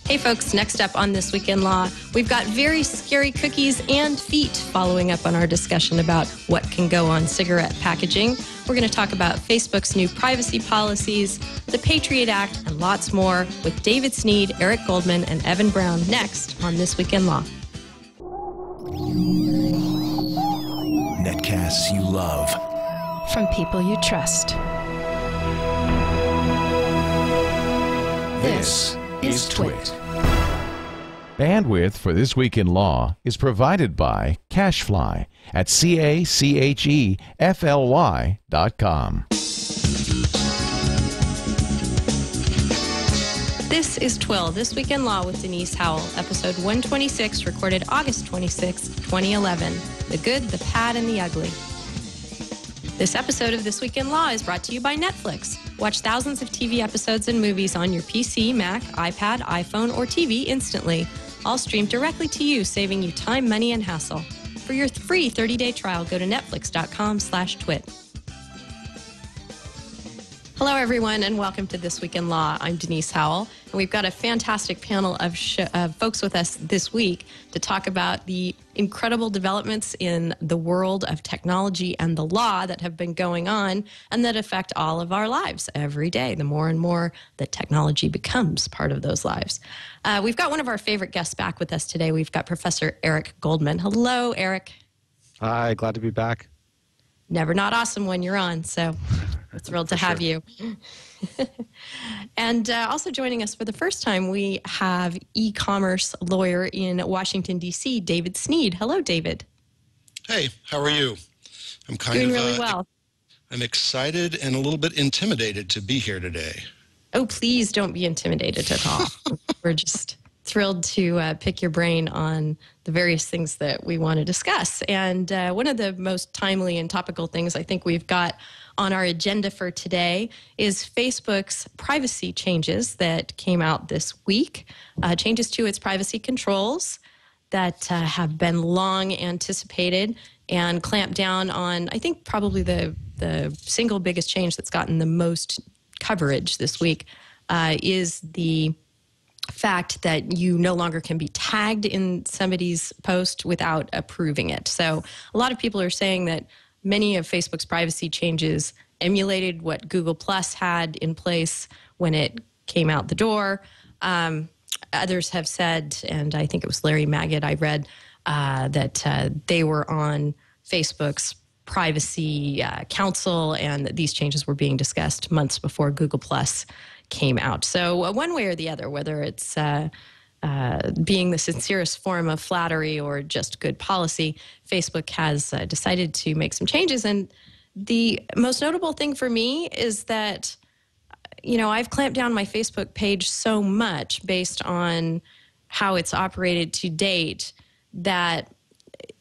Hey folks, next up on This Week in Law, we've got very scary cookies and feet following up on our discussion about what can go on cigarette packaging. We're going to talk about Facebook's new privacy policies, the Patriot Act, and lots more with David Snead, Eric Goldman, and Evan Brown next on This Week in Law. Netcasts you love. From people you trust. This is TWiL. Bandwidth for This Week in Law is provided by Cachefly at CACHEFLY.com. This is TWiL, This Week in Law with Denise Howell, episode 126, recorded August 26, 2011. The good, the bad, and the ugly. This episode of This Week in Law is brought to you by Netflix. Watch thousands of TV episodes and movies on your PC, Mac, iPad, iPhone, or TV instantly. All streamed directly to you, saving you time, money, and hassle. For your free 30-day trial, go to netflix.com/twit. Hello, everyone, and welcome to This Week in Law. I'm Denise Howell, and we've got a fantastic panel of folks with us this week to talk about the incredible developments in the world of technology and the law that have been going on and that affect all of our lives every day, the more and more that technology becomes part of those lives. We've got one of our favorite guests back with us today. We've got Professor Eric Goldman. Hello, Eric. Hi, glad to be back. Never not awesome when you're on, so thrilled to have you. And also joining us for the first time, we have e-commerce lawyer in Washington, D.C., David Snead. Hello, David. Hey, how are you? I'm doing really well. I'm excited and a little bit intimidated to be here today. Oh, please don't be intimidated at all. We're just thrilled to pick your brain on the various things that we want to discuss. And one of the most timely and topical things I think we've got on our agenda for today is Facebook's privacy changes that came out this week, changes to its privacy controls that have been long anticipated and clamped down on, I think, probably the single biggest change that's gotten the most coverage this week is the fact that you no longer can be tagged in somebody's post without approving it. So a lot of people are saying that many of Facebook's privacy changes emulated what Google Plus had in place when it came out the door. Others have said, and I think it was Larry Magid I read, that they were on Facebook's privacy council and that these changes were being discussed months before Google Plus came out. So one way or the other, whether it's being the sincerest form of flattery or just good policy, Facebook has decided to make some changes. And the most notable thing for me is that, you know, I've clamped down my Facebook page so much based on how it's operated to date that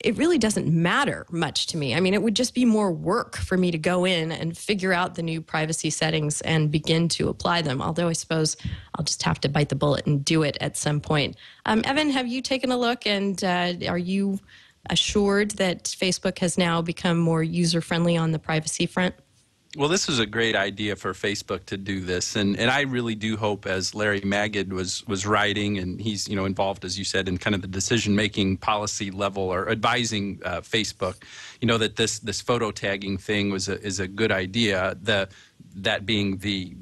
it really doesn't matter much to me. I mean, it would just be more work for me to go in and figure out the new privacy settings and begin to apply them, although I suppose I'll just have to bite the bullet and do it at some point. Evan, have you taken a look, and are you assured that Facebook has now become more user-friendly on the privacy front? Well, this is a great idea for Facebook to do this, and I really do hope, as Larry Magid was writing, and he's involved, as you said, in kind of the decision-making policy level or advising Facebook, that this photo tagging thing is a good idea. That being the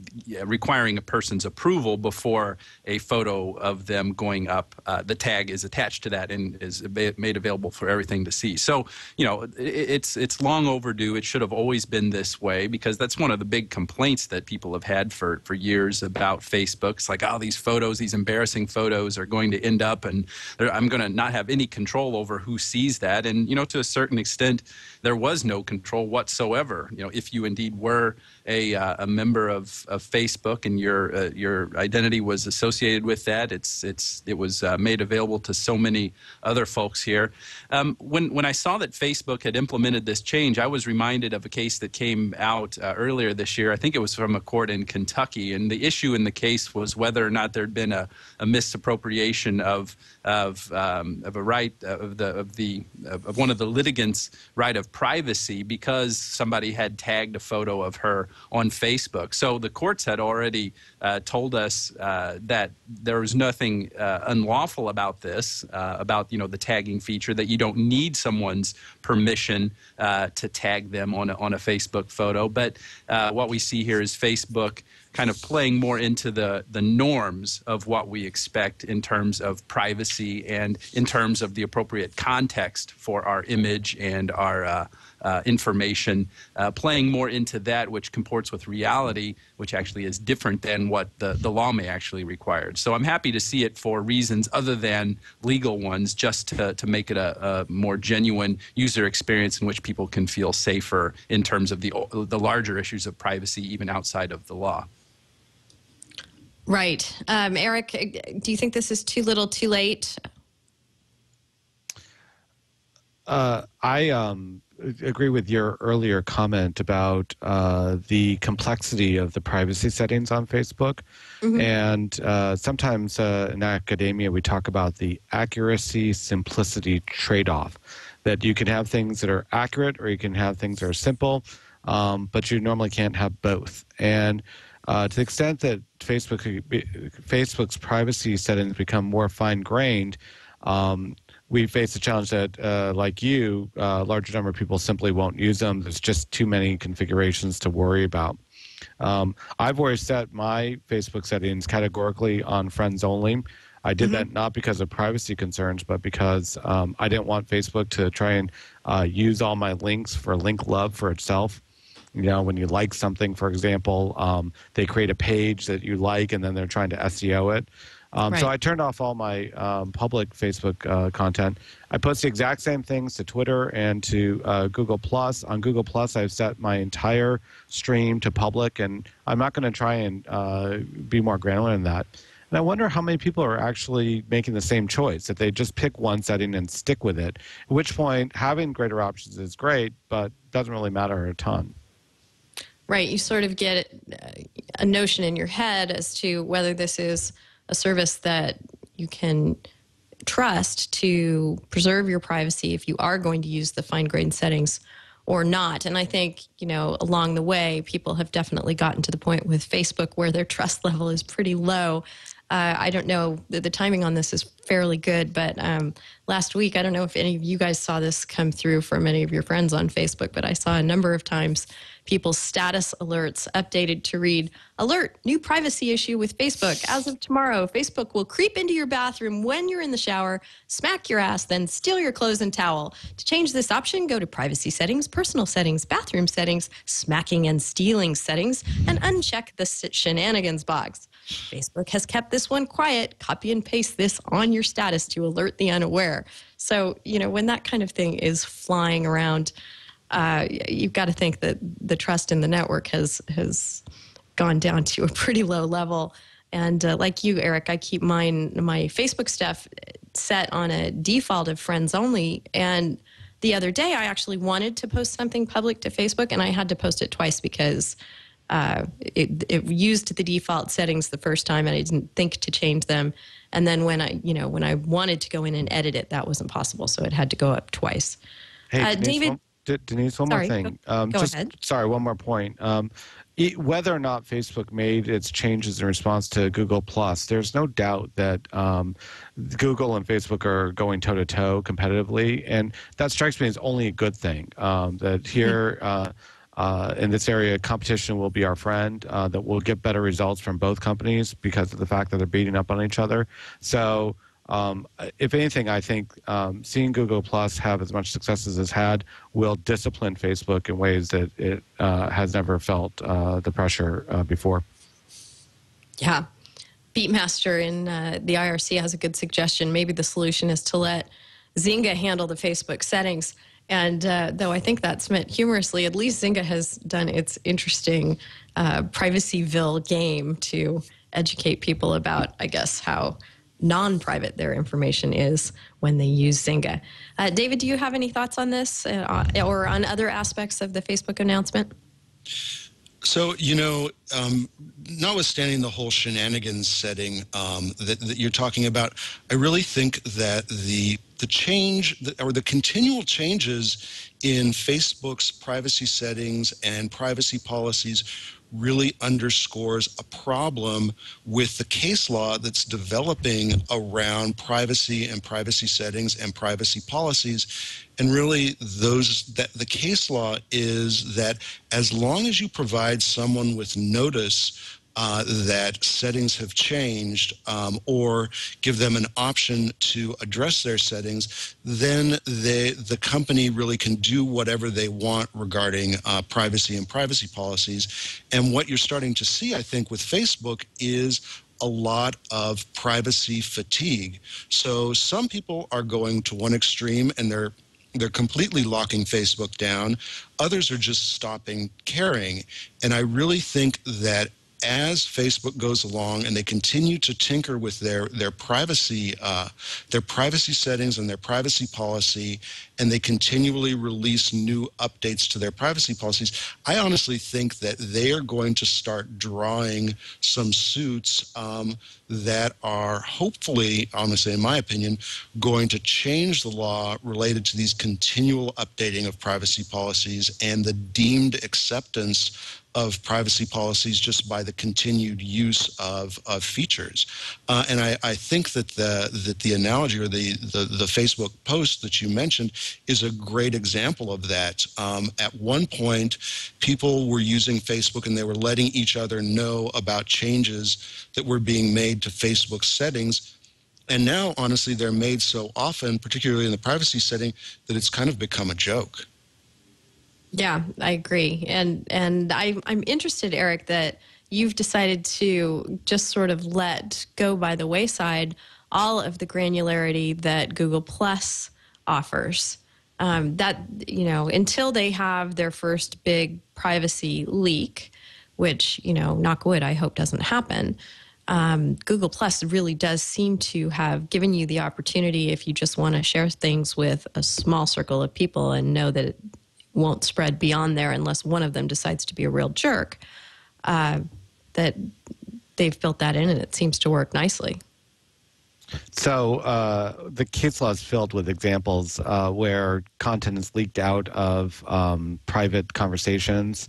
requiring a person's approval before a photo of them going up. The tag is attached to that and is made available for everything to see. So, it's long overdue. It should have always been this way, because that's one of the big complaints that people have had for years about Facebook. It's like, these photos, these embarrassing photos are going to end up, and I'm going to not have any control over who sees that. And, to a certain extent, there was no control whatsoever. If you indeed were a member of Facebook and your identity was associated with that, it was made available to so many other folks here. When I saw that Facebook had implemented this change, I was reminded of a case that came out earlier this year. I think it was from a court in Kentucky, and the issue in the case was whether or not there'd been a misappropriation of a right of one of the litigants' right of privacy, because somebody had tagged a photo of her on Facebook. So the court courts had already told us that there was nothing unlawful about this, about the tagging feature, that you don't need someone's permission to tag them on a Facebook photo. But what we see here is Facebook kind of playing more into the norms of what we expect in terms of privacy and in terms of the appropriate context for our image and our information, playing more into that which comports with reality, which actually is different than what the law may actually require. So I'm happy to see it for reasons other than legal ones, just to make it a more genuine user experience in which people can feel safer in terms of the larger issues of privacy, even outside of the law. Right. Eric, do you think this is too little, too late? I agree with your earlier comment about the complexity of the privacy settings on Facebook. Mm-hmm. And sometimes in academia, we talk about the accuracy-simplicity trade-off, that you can have things that are accurate or you can have things that are simple, but you normally can't have both. And to the extent that Facebook's privacy settings become more fine-grained, we face a challenge that, like you, a larger number of people simply won't use them. There's just too many configurations to worry about. I've always set my Facebook settings categorically on friends only. I did that not because of privacy concerns, but because I didn't want Facebook to try and use all my links for link love for itself. When you like something, for example, they create a page that you like, and then they're trying to SEO it. Right. So I turned off all my public Facebook content. I post the exact same things to Twitter and to Google+. On Google+, I've set my entire stream to public, and I'm not going to try and be more granular than that. And I wonder how many people are actually making the same choice, that they just pick one setting and stick with it, at which point having greater options is great, but doesn't really matter a ton. Right. You sort of get a notion in your head as to whether this is a service that you can trust to preserve your privacy if you are going to use the fine-grained settings or not. And I think, along the way, people have definitely gotten to the point with Facebook where their trust level is pretty low. I don't know, the timing on this is fairly good, but last week, I don't know if any of you guys saw this come through for many of your friends on Facebook, but I saw a number of times people's status alerts updated to read, "Alert, new privacy issue with Facebook. As of tomorrow, Facebook will creep into your bathroom when you're in the shower, smack your ass, then steal your clothes and towel. To change this option, go to privacy settings, personal settings, bathroom settings, smacking and stealing settings, and uncheck the shenanigans box. Facebook has kept this one quiet. Copy and paste this on your status to alert the unaware." So, when that kind of thing is flying around, you've got to think that the trust in the network has gone down to a pretty low level. And like you, Eric, I keep my Facebook stuff set on a default of friends only. And the other day, I actually wanted to post something public to Facebook, and I had to post it twice because it used the default settings the first time, and I didn't think to change them. And then when I wanted to go in and edit it, that wasn't possible, so it had to go up twice. Hey, David. Denise, one more thing. Go ahead. Sorry, one more point. Whether or not Facebook made its changes in response to Google+, there's no doubt that Google and Facebook are going toe-to-toe competitively, and that strikes me as only a good thing, that here in this area, competition will be our friend, that we'll get better results from both companies because of the fact that they're beating up on each other. So if anything, I think seeing Google Plus have as much success as it's had will discipline Facebook in ways that it has never felt the pressure before. Yeah. Beatmaster in the IRC has a good suggestion. Maybe the solution is to let Zynga handle the Facebook settings. And though I think that's meant humorously, at least Zynga has done its interesting Privacyville game to educate people about, I guess, how non-private their information is when they use Zynga. David, do you have any thoughts on this or on other aspects of the Facebook announcement? So, notwithstanding the whole shenanigans setting that you're talking about, I really think that the change or the continual changes in Facebook's privacy settings and privacy policies really underscores a problem with the case law that's developing around privacy and privacy settings and privacy policies. And really, the case law is that as long as you provide someone with notice that settings have changed, or give them an option to address their settings, then the company really can do whatever they want regarding privacy and privacy policies. And what you're starting to see, I think, with Facebook is a lot of privacy fatigue. So some people are going to one extreme and they're completely locking Facebook down. Others are just stopping caring. And I really think that as Facebook goes along and they continue to tinker with their privacy settings and their privacy policy, and they continually release new updates to their privacy policies, I honestly think that they are going to start drawing some suits that are hopefully, honestly, in my opinion, going to change the law related to these continual updating of privacy policies and the deemed acceptance of privacy policies just by the continued use of features. And I think that the analogy or the Facebook post that you mentioned is a great example of that. At one point, people were using Facebook and they were letting each other know about changes that were being made to Facebook's settings. And now, honestly, they're made so often, particularly in the privacy setting, that it's kind of become a joke. Yeah, I agree. And I'm interested, Eric, that you've decided to just sort of let go by the wayside all of the granularity that Google Plus offers. That, until they have their first big privacy leak, which, knock wood, I hope doesn't happen, Google Plus really does seem to have given you the opportunity, if you just want to share things with a small circle of people and know that it won't spread beyond there unless one of them decides to be a real jerk, that they've built that in and it seems to work nicely. So the case law is filled with examples where content is leaked out of private conversations.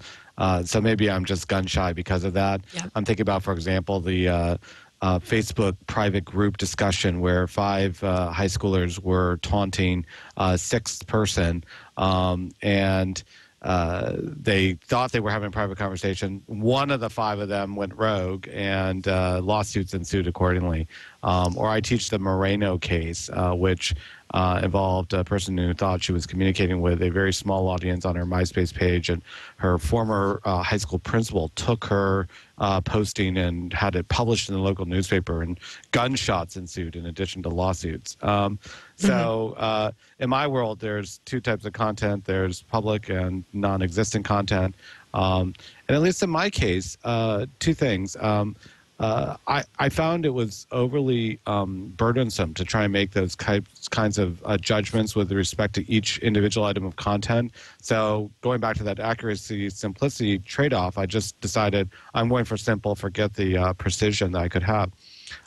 So maybe I'm just gun shy because of that. Yeah. I'm thinking about, for example, the Facebook private group discussion where 5 high schoolers were taunting a sixth person, and they thought they were having a private conversation. One of the 5 of them went rogue, and lawsuits ensued accordingly. Or I teach the Moreno case, which involved a person who thought she was communicating with a very small audience on her MySpace page, and her former high school principal took her posting and had it published in the local newspaper, and gunshots ensued in addition to lawsuits. So in my world, there's 2 types of content. There's public and non-existent content. And at least in my case, 2 things. I found it was overly burdensome to try and make those kinds of judgments with respect to each individual item of content. So going back to that accuracy, simplicity trade-off, I just decided I'm going for simple, forget the precision that I could have.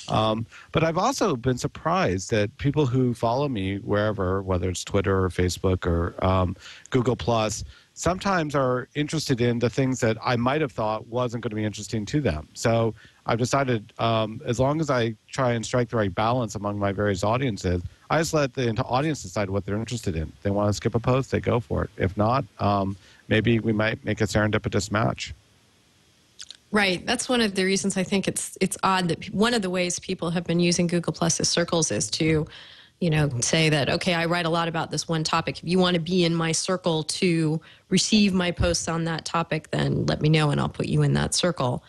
But I've also been surprised that people who follow me wherever, whether it's Twitter or Facebook or Google+, sometimes are interested in the things that I might have thought wasn't going to be interesting to them. So I've decided, as long as I try and strike the right balance among my various audiences, I just let the audience decide what they're interested in. If they want to skip a post, they go for it. If not, maybe we might make a serendipitous match. Right. That's one of the reasons I think it's odd that one of the ways people have been using Google Plus as circles is to, say that, okay, I write a lot about this one topic. If you want to be in my circle to receive my posts on that topic, then let me know and I'll put you in that circle.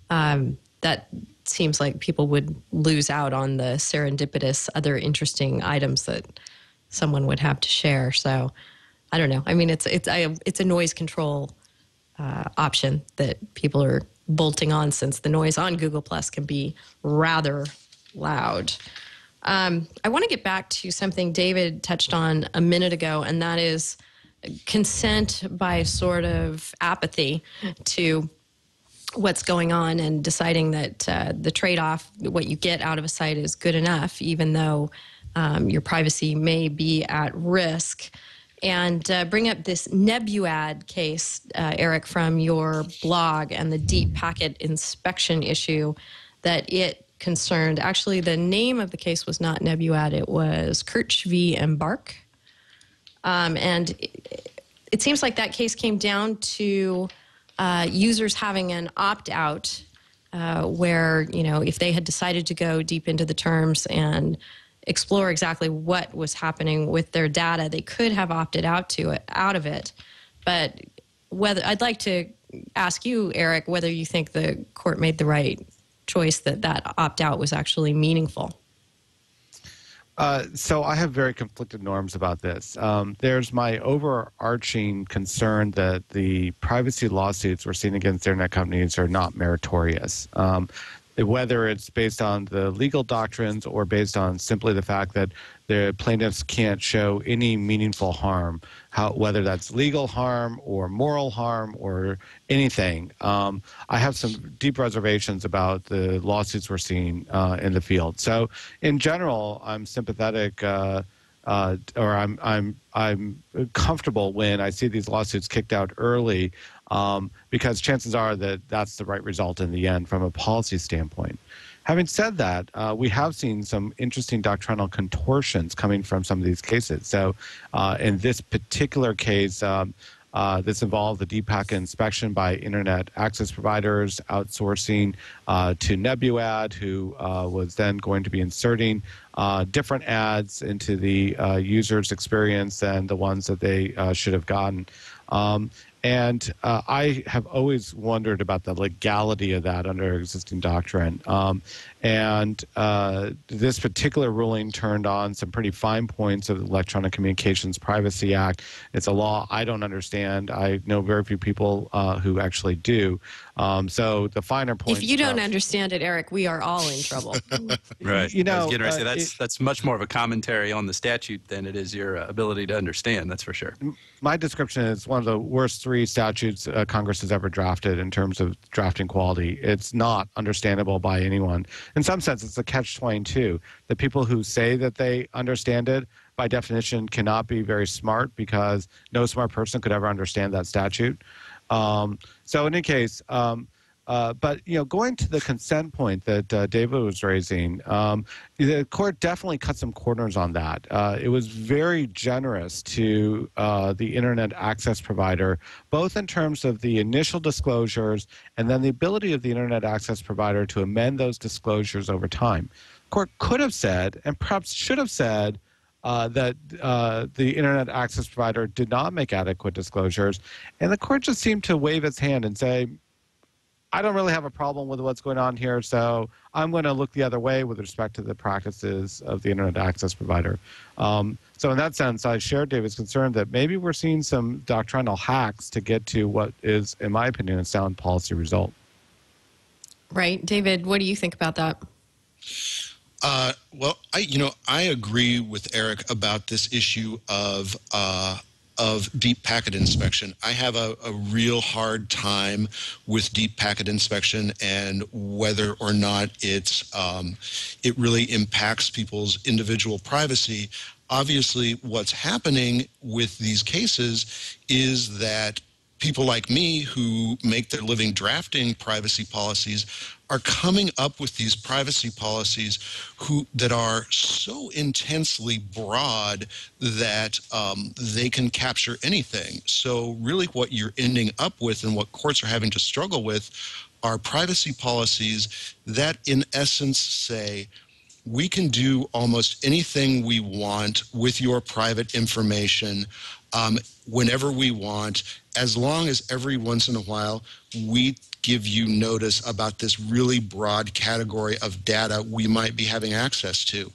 That seems like people would lose out on the serendipitous other interesting items that someone would have to share. So I don't know. I mean, it's a noise control option that people are bolting on, since the noise on Google Plus can be rather loud. I want to get back to something David touched on a minute ago, and that is consent by sort of apathy to what's going on and deciding that the trade-off, what you get out of a site is good enough, even though your privacy may be at risk. and bring up this Nebuad case, Eric, from your blog and the deep packet inspection issue that it concerned. Actually, the name of the case was not Nebuad. It was Kirch v. Embark. And it seems like that case came down to users having an opt-out where, if they had decided to go deep into the terms and explore exactly what was happening with their data, they could have opted out of it. But I'd like to ask you, Eric, whether you think the court made the right choice, that opt-out was actually meaningful. So I have very conflicted norms about this. There's my overarching concern that the privacy lawsuits we're seeing against internet companies are not meritorious. Whether it's based on the legal doctrines or based on simply the fact that the plaintiffs can't show any meaningful harm, whether that's legal harm or moral harm or anything. I have some deep reservations about the lawsuits we're seeing in the field. So in general, I'm sympathetic or I'm comfortable when I see these lawsuits kicked out early, because chances are that that's the right result in the end from a policy standpoint. Having said that, we have seen some interesting doctrinal contortions coming from some of these cases. So in this particular case, this involved the deep packet inspection by internet access providers outsourcing to Nebuad, who was then going to be inserting different ads into the user's experience than the ones that they should have gotten. And I have always wondered about the legality of that under existing doctrine. And this particular ruling turned on some pretty fine points of the Electronic Communications Privacy Act. It's a law I don't understand. I know very few people who actually do. So the finer points. If you don't understand it, Eric, we are all in trouble. Right. I was getting ready to say that's much more of a commentary on the statute than it is your ability to understand. That's for sure. My description is one of the worst 3 statutes Congress has ever drafted in terms of drafting quality. It's not understandable by anyone. In some sense, it's a catch-22. The people who say that they understand it, by definition, cannot be very smart, because no smart person could ever understand that statute. So in any case, but going to the consent point that David was raising, the court definitely cut some corners on that. It was very generous to the internet access provider, both in terms of the initial disclosures and then the ability of the internet access provider to amend those disclosures over time. The court could have said, and perhaps should have said, that the internet access provider did not make adequate disclosures, and the court just seemed to wave its hand and say, I don't really have a problem with what's going on here, so I'm going to look the other way with respect to the practices of the internet access provider. So in that sense, I share David's concern that maybe we're seeing some doctrinal hacks to get to what is, in my opinion, a sound policy result. Right. David, what do you think about that? Well, I agree with Eric about this issue of deep packet inspection. I have a real hard time with deep packet inspection and whether or not it really impacts people's individual privacy. Obviously, what's happening with these cases is that people like me who make their living drafting privacy policies are coming up with these privacy policies that are so intensely broad that they can capture anything. So really what you're ending up with and what courts are having to struggle with are privacy policies that in essence say, we can do almost anything we want with your private information whenever we want, as long as every once in a while we give you notice about this really broad category of data we might be having access to.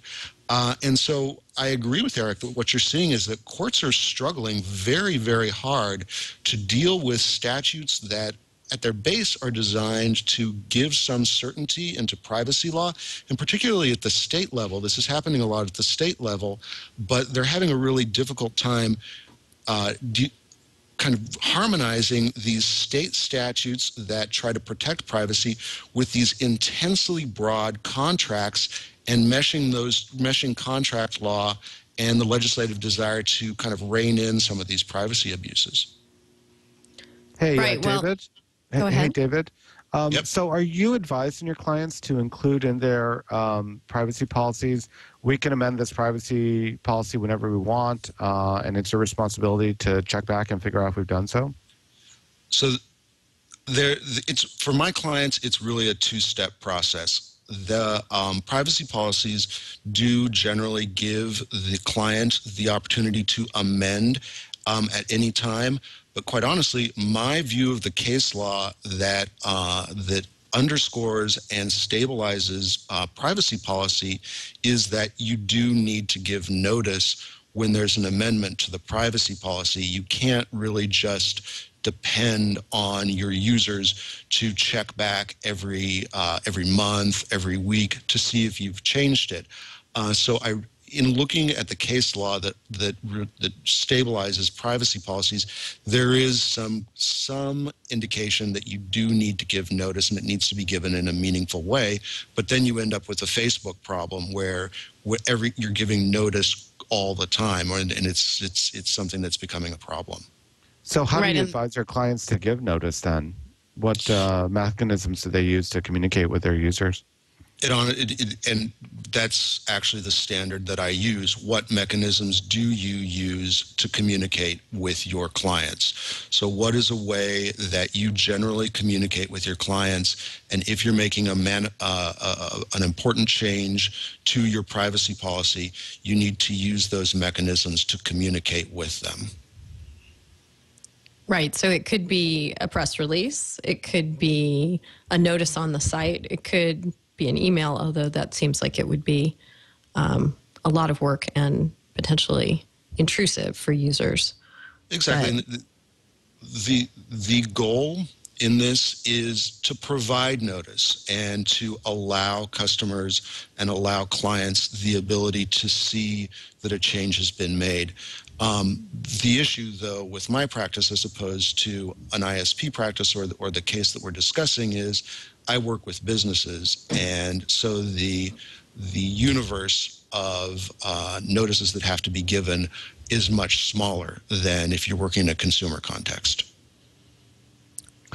And so I agree with Eric that what you're seeing is that courts are struggling very, very hard to deal with statutes that at their base are designed to give some certainty into privacy law, and particularly at the state level. This is happening a lot at the state level, but they're having a really difficult time kind of harmonizing these state statutes that try to protect privacy with these intensely broad contracts and meshing contract law and the legislative desire to kind of rein in some of these privacy abuses. Hey, Right, well, David. go ahead. Hey, David. Yep. So are you advising your clients to include in their privacy policies, we can amend this privacy policy whenever we want, and it's your responsibility to check back and figure out if we've done so? So it's for my clients, it's really a two-step process. The privacy policies do generally give the client the opportunity to amend at any time. But quite honestly, my view of the case law that underscores and stabilizes privacy policy is that you do need to give notice when there's an amendment to the privacy policy. You can't really just depend on your users to check back every month, every week to see if you've changed it. In looking at the case law that stabilizes privacy policies, there is some indication that you do need to give notice, and it needs to be given in a meaningful way. But then you end up with a Facebook problem where you're giving notice all the time, and it's something that's becoming a problem. So how do you advise your clients to give notice then? What mechanisms do they use to communicate with their users? And that's actually the standard that I use. What mechanisms do you use to communicate with your clients? So what is a way that you generally communicate with your clients? And if you're making an important change to your privacy policy, you need to use those mechanisms to communicate with them. Right. So it could be a press release. It could be a notice on the site. It could be an email, although that seems like it would be a lot of work and potentially intrusive for users. Exactly. And the goal in this is to provide notice and to allow customers and allow clients the ability to see that a change has been made. The issue, though, with my practice as opposed to an ISP practice or the case that we're discussing is I work with businesses, and so the universe of notices that have to be given is much smaller than if you're working in a consumer context.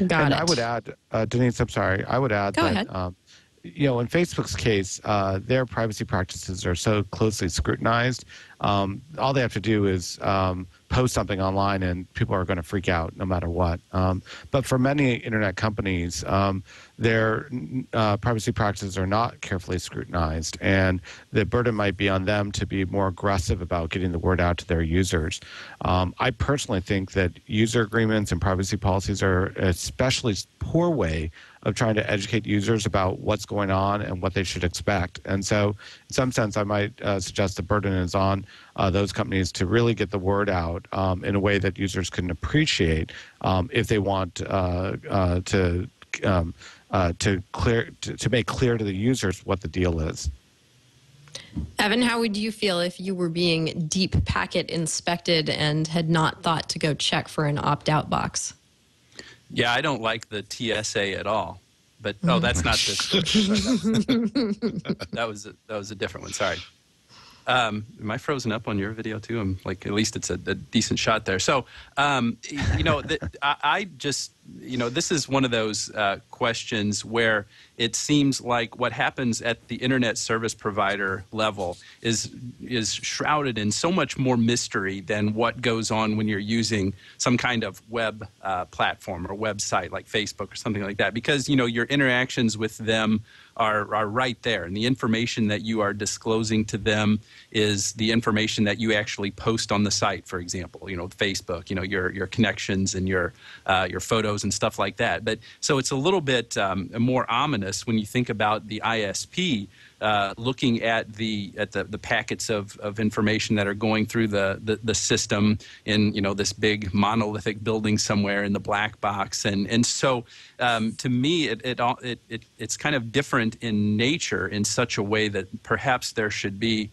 Got it. I would add, Denise, I'm sorry, I would add Go that, ahead. In Facebook's case, their privacy practices are so closely scrutinized. All they have to do is post something online and people are going to freak out no matter what. But for many internet companies, their privacy practices are not carefully scrutinized, and the burden might be on them to be more aggressive about getting the word out to their users. I personally think that user agreements and privacy policies are an especially poor way of trying to educate users about what's going on and what they should expect. And so in some sense, I might suggest the burden is on those companies to really get the word out in a way that users can appreciate if they want to make clear to the users what the deal is. Evan, how would you feel if you were being deep packet inspected and had not thought to go check for an opt-out box? Yeah, I don't like the TSA at all. But that's not this story. That was a different one. Sorry. Am I frozen up on your video too? I'm like, at least it's a decent shot there. So, I just, this is one of those questions where it seems like what happens at the internet service provider level is shrouded in so much more mystery than what goes on when you're using some kind of web platform or website like Facebook or something like that. Because, your interactions with them are right there, and the information that you are disclosing to them is the information that you actually post on the site. For example, Facebook, your connections and your photos and stuff like that. But so it's a little bit more ominous when you think about the ISP looking at the packets of information that are going through the system in this big monolithic building somewhere in the black box, and so to me it's kind of different in nature in such a way that perhaps there should be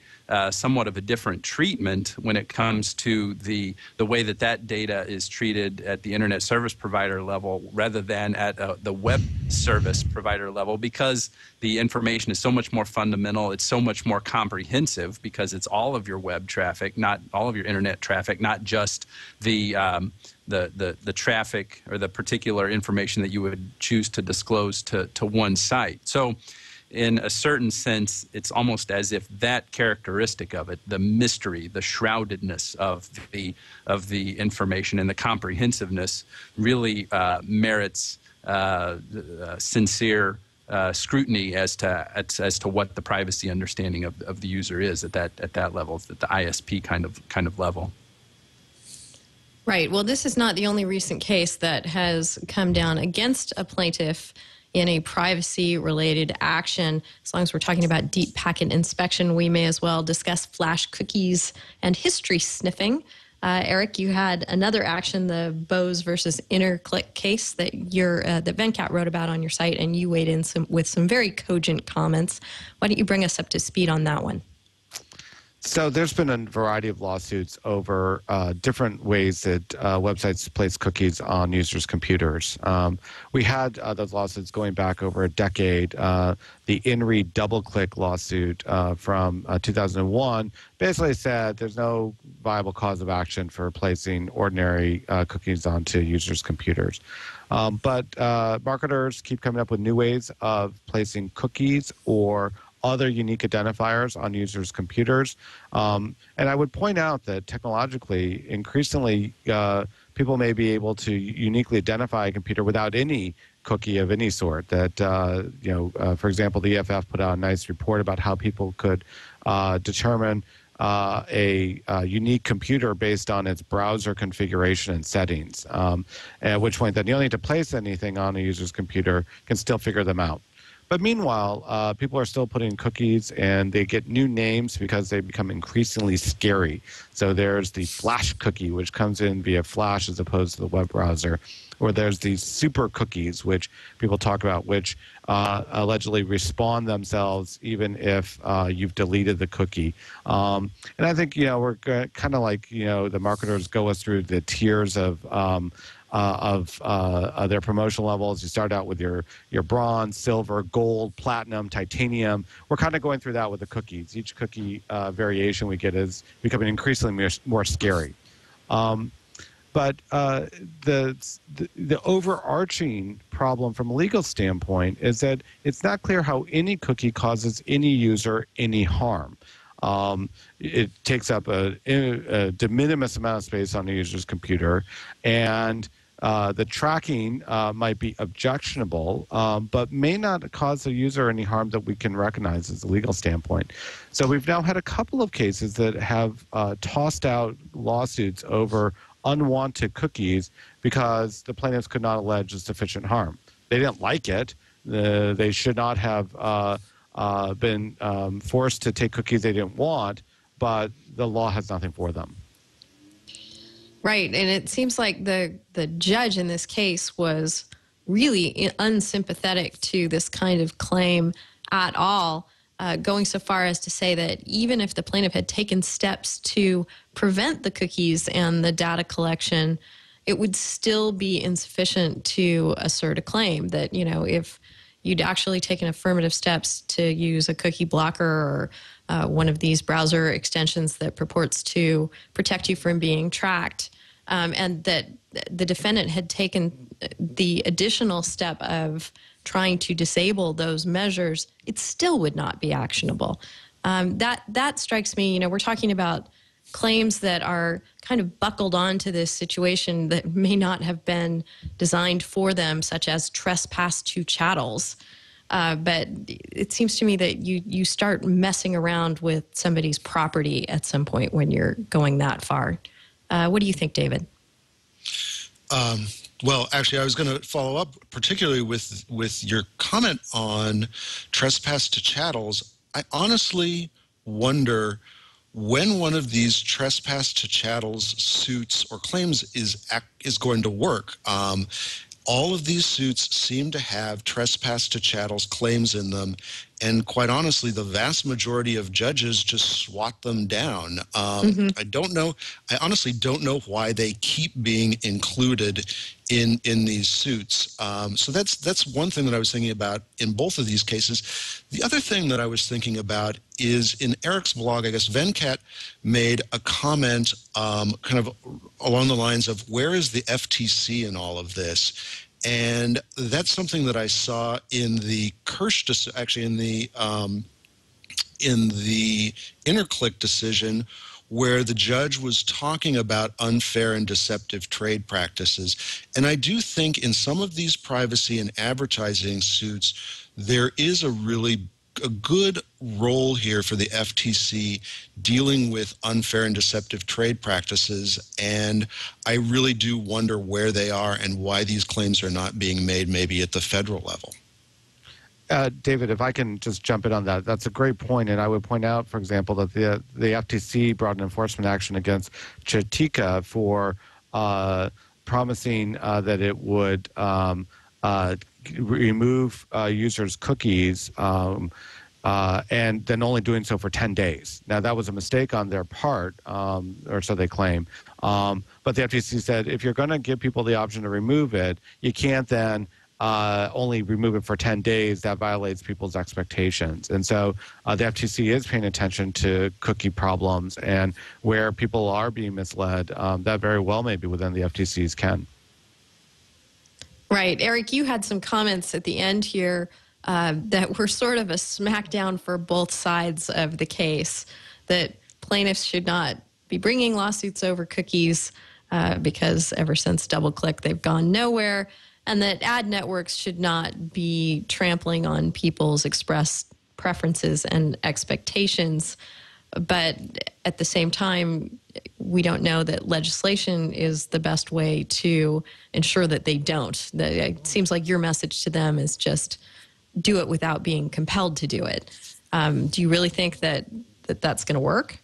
somewhat of a different treatment when it comes to the way that data is treated at the internet service provider level rather than at the web service provider level, because the information is so much more fundamental. It's so much more comprehensive because it's all of your web traffic, not all of your internet traffic, not just the traffic or the particular information that you would choose to disclose to one site. So in a certain sense, it's almost as if that characteristic of it, the mystery, the shroudedness of the information and the comprehensiveness, really merits sincere scrutiny as to what the privacy understanding of the user is at that level, at the ISP kind of level. Right. Well, this is not the only recent case that has come down against a plaintiff in a privacy-related action. As long as we're talking about deep packet inspection, we may as well discuss flash cookies and history sniffing. Eric, you had another action, the Bose versus InterClick case that that Venkat wrote about on your site, and you weighed in with some very cogent comments. Why don't you bring us up to speed on that one? So there's been a variety of lawsuits over different ways that websites place cookies on users' computers. We had those lawsuits going back over a decade. The InRead DoubleClick lawsuit from 2001 basically said there's no viable cause of action for placing ordinary cookies onto users' computers. But marketers keep coming up with new ways of placing cookies or other unique identifiers on users' computers. And I would point out that technologically, increasingly, people may be able to uniquely identify a computer without any cookie of any sort. That, for example, the EFF put out a nice report about how people could determine a unique computer based on its browser configuration and settings, at which point then you don't need to place anything on a user's computer, can still figure them out. But meanwhile, people are still putting cookies, and they get new names because they become increasingly scary. So there's the Flash cookie, which comes in via Flash as opposed to the web browser. Or there's these super cookies, which people talk about, which allegedly respawn themselves even if you've deleted the cookie. And I think, we're kind of like, the marketers go us through the tiers of their promotional levels. You start out with your bronze, silver, gold, platinum, titanium. We're kind of going through that with the cookies. Each cookie variation we get is becoming increasingly more scary. But the overarching problem from a legal standpoint is that it's not clear how any cookie causes any user any harm. It takes up a de minimis amount of space on the user's computer, and the tracking might be objectionable, but may not cause the user any harm that we can recognize as a legal standpoint. So we've now had a couple of cases that have tossed out lawsuits over unwanted cookies because the plaintiffs could not allege sufficient harm. They didn't like it. They should not have been forced to take cookies they didn't want, but the law has nothing for them. Right, and it seems like the judge in this case was really unsympathetic to this kind of claim at all, going so far as to say that even if the plaintiff had taken steps to prevent the cookies and the data collection, it would still be insufficient to assert a claim that, if you'd actually taken affirmative steps to use a cookie blocker or one of these browser extensions that purports to protect you from being tracked, and that the defendant had taken the additional step of trying to disable those measures, it still would not be actionable. That strikes me, we're talking about claims that are kind of buckled onto this situation that may not have been designed for them, such as trespass to chattels. But it seems to me that you start messing around with somebody's property at some point when you're going that far. What do you think, David? Well, actually, I was going to follow up particularly with your comment on trespass to chattels. I honestly wonder when one of these trespass to chattels suits or claims is going to work. All of these suits seem to have trespass to chattels claims in them, And quite honestly, the vast majority of judges just swat them down. I honestly don't know why they keep being included in these suits. So that's one thing that I was thinking about in both of these cases. The other thing that I was thinking about is in Eric's blog, I guess Venkat made a comment kind of along the lines of, where is the FTC in all of this? And that's something that I saw in the Kirsch, actually in the Interclick decision, where the judge was talking about unfair and deceptive trade practices. And I do think in some of these privacy and advertising suits, there is a good role here for the FTC dealing with unfair and deceptive trade practices, and I really do wonder where they are and why these claims are not being made maybe at the federal level. David, if I can just jump in on that, that's a great point. And I would point out, for example, that the FTC brought an enforcement action against Chatika for promising that it would remove users' cookies and then only doing so for 10 days. Now, that was a mistake on their part, or so they claim. But the FTC said, if you're going to give people the option to remove it, you can't then only remove it for 10 days. That violates people's expectations. And so the FTC is paying attention to cookie problems, and where people are being misled, that very well may be within the FTC's ken. Right. Eric, you had some comments at the end here that were sort of a smackdown for both sides of the case, that plaintiffs should not be bringing lawsuits over cookies because ever since DoubleClick, they've gone nowhere, and that ad networks should not be trampling on people's expressed preferences and expectations. But at the same time, we don't know that legislation is the best way to ensure that they don't. It seems like your message to them is just do it without being compelled to do it. Do you really think that that's going to work?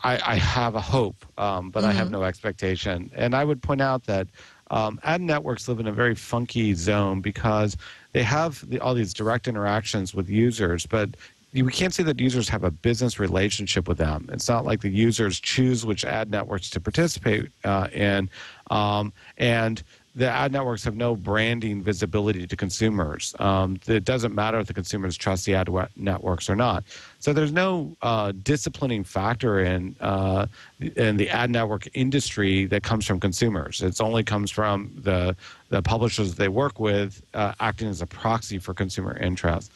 I have a hope, but I have no expectation. And I would point out that ad networks live in a very funky zone because they have all these direct interactions with users, but we can't say that users have a business relationship with them. It's not like the users choose which ad networks to participate in. And the ad networks have no branding visibility to consumers. It doesn't matter if the consumers trust the ad networks or not. So there's no disciplining factor in the ad network industry that comes from consumers. It only comes from the publishers they work with acting as a proxy for consumer interest.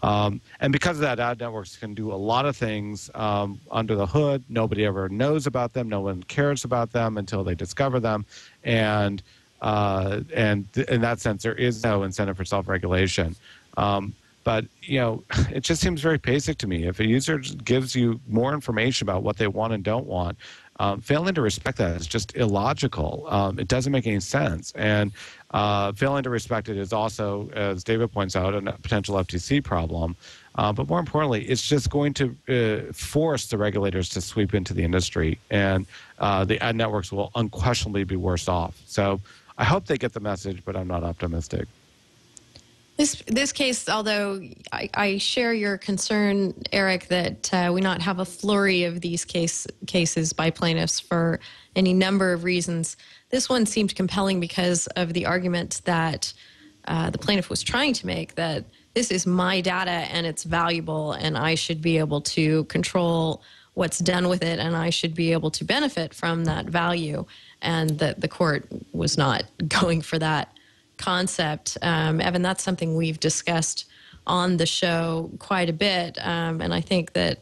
And because of that, ad networks can do a lot of things under the hood. Nobody ever knows about them. No one cares about them until they discover them. And in that sense, there is no incentive for self-regulation. But, it just seems very basic to me. If a user gives you more information about what they want and don't want, failing to respect that is just illogical. It doesn't make any sense. And failing to respect it is also, as David points out, a potential FTC problem. But more importantly, it's just going to force the regulators to sweep into the industry. And the ad networks will unquestionably be worse off. So I hope they get the message, but I'm not optimistic. This case, although I share your concern, Eric, that we not have a flurry of these cases by plaintiffs for any number of reasons, this one seemed compelling because of the argument that the plaintiff was trying to make, that this is my data and it's valuable and I should be able to control what's done with it and I should be able to benefit from that value, and that the court was not going for that concept. Evan, that's something we've discussed on the show quite a bit, and I think that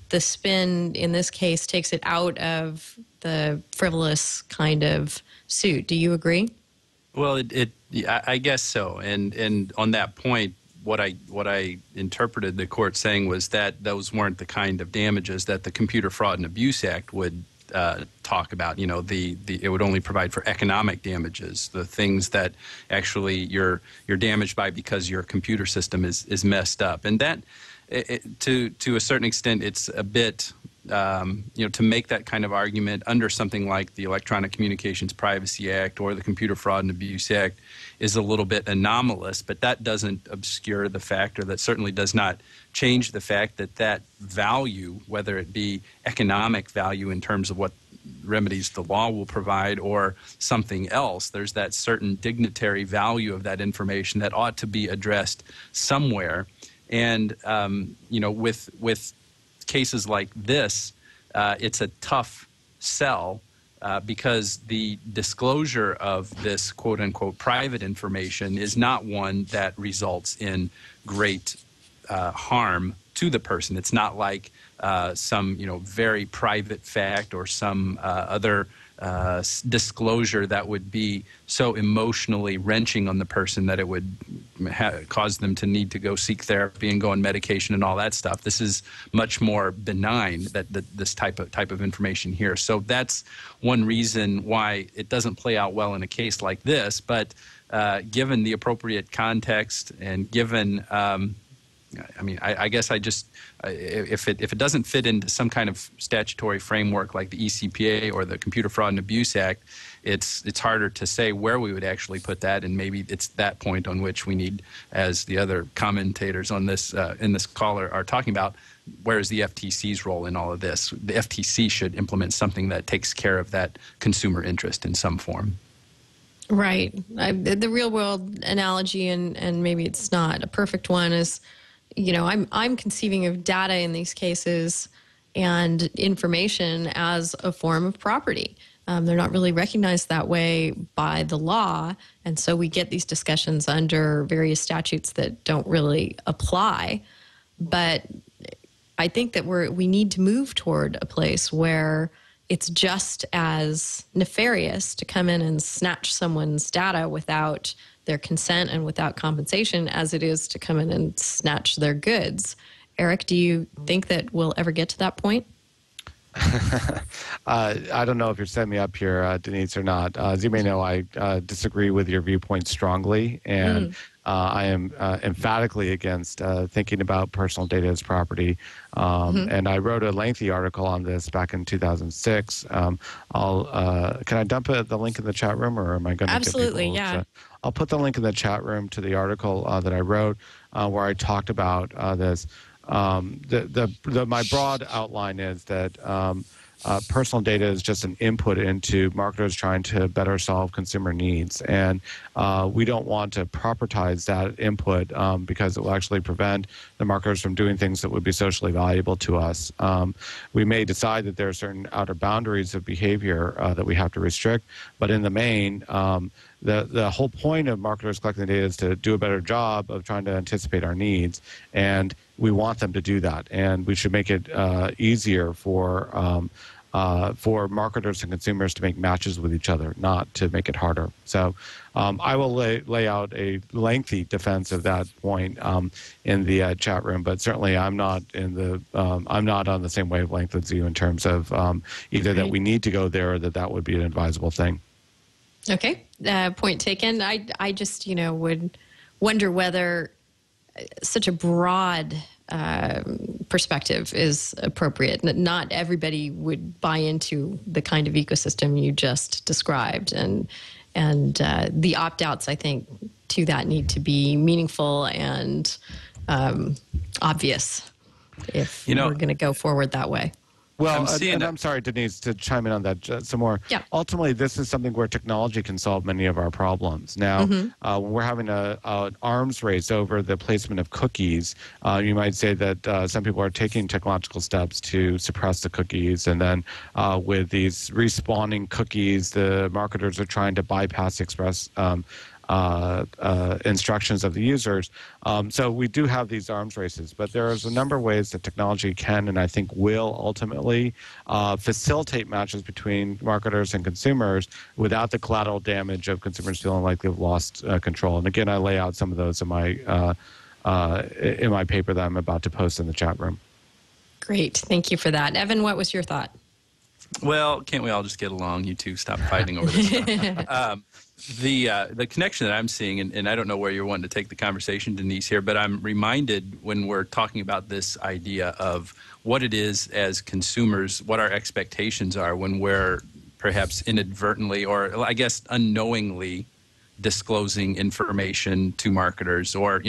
the spin in this case takes it out of the frivolous kind of suit. Do you agree? Well, I guess so. And on that point, what I interpreted the court saying was that those weren't the kind of damages that the Computer Fraud and Abuse Act would talk about. It would only provide for economic damages, the things that actually you're damaged by because your computer system is messed up. And that, to a certain extent, it's a bit to make that kind of argument under something like the Electronic Communications Privacy Act or the Computer Fraud and Abuse Act is a little bit anomalous, but that doesn't obscure the fact, or that certainly does not change the fact that value, whether it be economic value in terms of what remedies the law will provide or something else, there's that certain dignitary value of that information that ought to be addressed somewhere. And, with cases like this, it's a tough sell because the disclosure of this quote-unquote private information is not one that results in great harm to the person. It's not like some very private fact or some other disclosure that would be so emotionally wrenching on the person that it would cause them to need to go seek therapy and go on medication and all that stuff. This is much more benign, this type of information here. So that's one reason why it doesn't play out well in a case like this. But given the appropriate context and given I guess if it doesn't fit into some kind of statutory framework like the ECPA or the Computer Fraud and Abuse Act, it's harder to say where we would actually put that, and maybe it's that point on which we need, as the other commentators on this in this call are talking about, where is the FTC's role in all of this? The FTC should implement something that takes care of that consumer interest in some form. Right. The real world analogy, and maybe it's not a perfect one, is I'm conceiving of data in these cases and information as a form of property. They're not really recognized that way by the law, and so we get these discussions under various statutes that don't really apply. But I think that we need to move toward a place where it's just as nefarious to come in and snatch someone's data without their consent and without compensation as it is to come in and snatch their goods. Eric, do you think that we'll ever get to that point? I don't know if you're setting me up here, Denise, or not. As you may know, I disagree with your viewpoint strongly, and I am emphatically against thinking about personal data as property. And I wrote a lengthy article on this back in 2006. Can I dump the link in the chat room, or am I going to? Absolutely, yeah. I'll put the link in the chat room to the article that I wrote, where I talked about this. My broad outline is that personal data is just an input into marketers trying to better solve consumer needs, and we don't want to propertize that input because it will actually prevent the marketers from doing things that would be socially valuable to us. We may decide that there are certain outer boundaries of behavior that we have to restrict, but in the main, the whole point of marketers collecting data is to do a better job of trying to anticipate our needs, and we want them to do that, and we should make it easier for marketers and consumers to make matches with each other, not to make it harder. So I will lay out a lengthy defense of that point in the chat room, but certainly I'm not I'm not on the same wavelength as you in terms of either that we need to go there or that would be an advisable thing. Okay, point taken. I just would wonder whether such a broad perspective is appropriate. Not everybody would buy into the kind of ecosystem you just described, and the opt-outs, I think, to that need to be meaningful and obvious if we're going to go forward that way. Well, I'm sorry, Denise, to chime in on that some more. Yeah. Ultimately, this is something where technology can solve many of our problems. Now, when we're having an arms race over the placement of cookies, you might say that some people are taking technological steps to suppress the cookies, and then with these respawning cookies, the marketers are trying to bypass the express instructions of the users. So we do have these arms races, but there's a number of ways that technology can and I think will ultimately facilitate matches between marketers and consumers without the collateral damage of consumers feeling like they've lost control. And again, I lay out some of those in my paper that I'm about to post in the chat room. Great. Thank you for that. Evan, what was your thought? Well, can't we all just get along? You two stop fighting over this stuff. The connection that I'm seeing, and I don't know where you're wanting to take the conversation, Denise, here, but I'm reminded when we're talking about this idea of what it is as consumers, what our expectations are when we're perhaps inadvertently or I guess unknowingly disclosing information to marketers, or,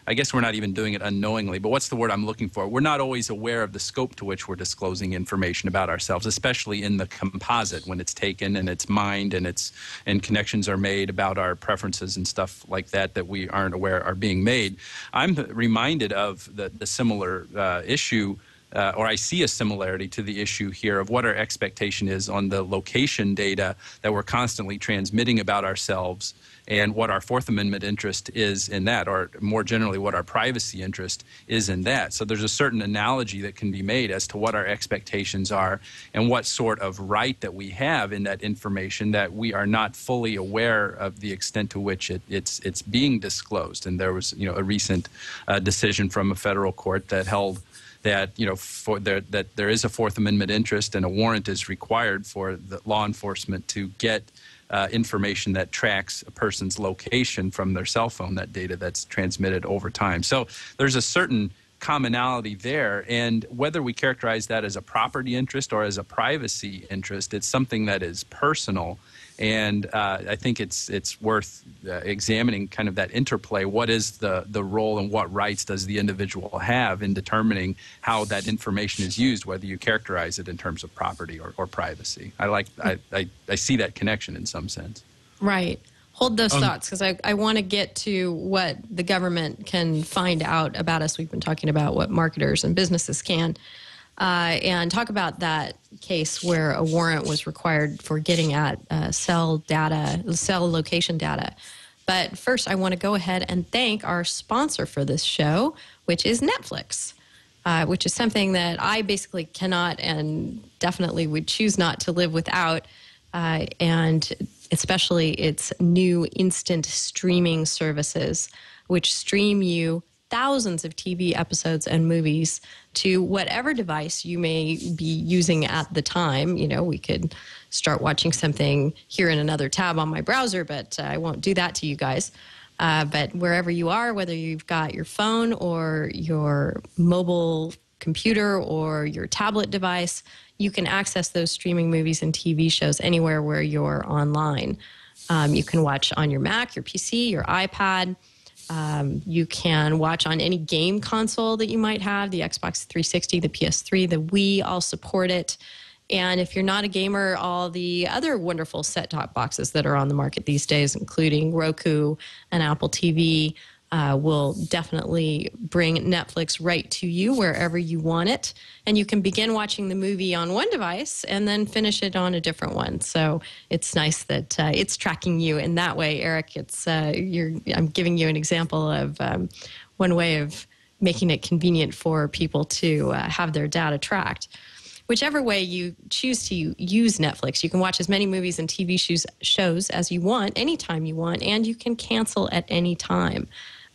I guess we're not even doing it unknowingly, but what's the word I'm looking for? We're not always aware of the scope to which we're disclosing information about ourselves, especially in the composite when it's taken and it's mined and connections are made about our preferences and stuff like that we aren't aware are being made. I'm reminded of the similar issue, or I see a similarity to the issue here of what our expectation is on the location data that we're constantly transmitting about ourselves, and what our Fourth Amendment interest is in that, or more generally what our privacy interest is in that. So there's a certain analogy that can be made as to what our expectations are and what sort of right that we have in that information that we are not fully aware of the extent to which it's being disclosed. And there was a recent decision from a federal court that held that that there is a Fourth Amendment interest and a warrant is required for the law enforcement to get information that tracks a person's location from their cell phone, that data that's transmitted over time. So there's a certain commonality there, and whether we characterize that as a property interest or as a privacy interest, it's something that is personal. And I think it's worth examining kind of that interplay. What is the role and what rights does the individual have in determining how that information is used, whether you characterize it in terms of property or privacy? I see that connection in some sense. Right. Hold those thoughts, because I want to get to what the government can find out about us. We've been talking about what marketers and businesses can. And talk about that case where a warrant was required for getting at cell location data. But first, I want to go ahead and thank our sponsor for this show, which is Netflix, which is something that I basically cannot and definitely would choose not to live without, and especially its new instant streaming services, which stream you thousands of TV episodes and movies to whatever device you may be using at the time. We could start watching something here in another tab on my browser, but I won't do that to you guys. But wherever you are, whether you've got your phone or your mobile computer or your tablet device, you can access those streaming movies and TV shows anywhere where you're online. You can watch on your Mac, your PC, your iPad. You can watch on any game console that you might have, the Xbox 360, the PS3, the Wii, all support it. And if you're not a gamer, all the other wonderful set-top boxes that are on the market these days, including Roku and Apple TV, will definitely bring Netflix right to you wherever you want it. And you can begin watching the movie on one device and then finish it on a different one. So it's nice that it's tracking you in that way, Eric. I'm giving you an example of one way of making it convenient for people to have their data tracked. Whichever way you choose to use Netflix, you can watch as many movies and TV shows as you want, anytime you want, and you can cancel at any time.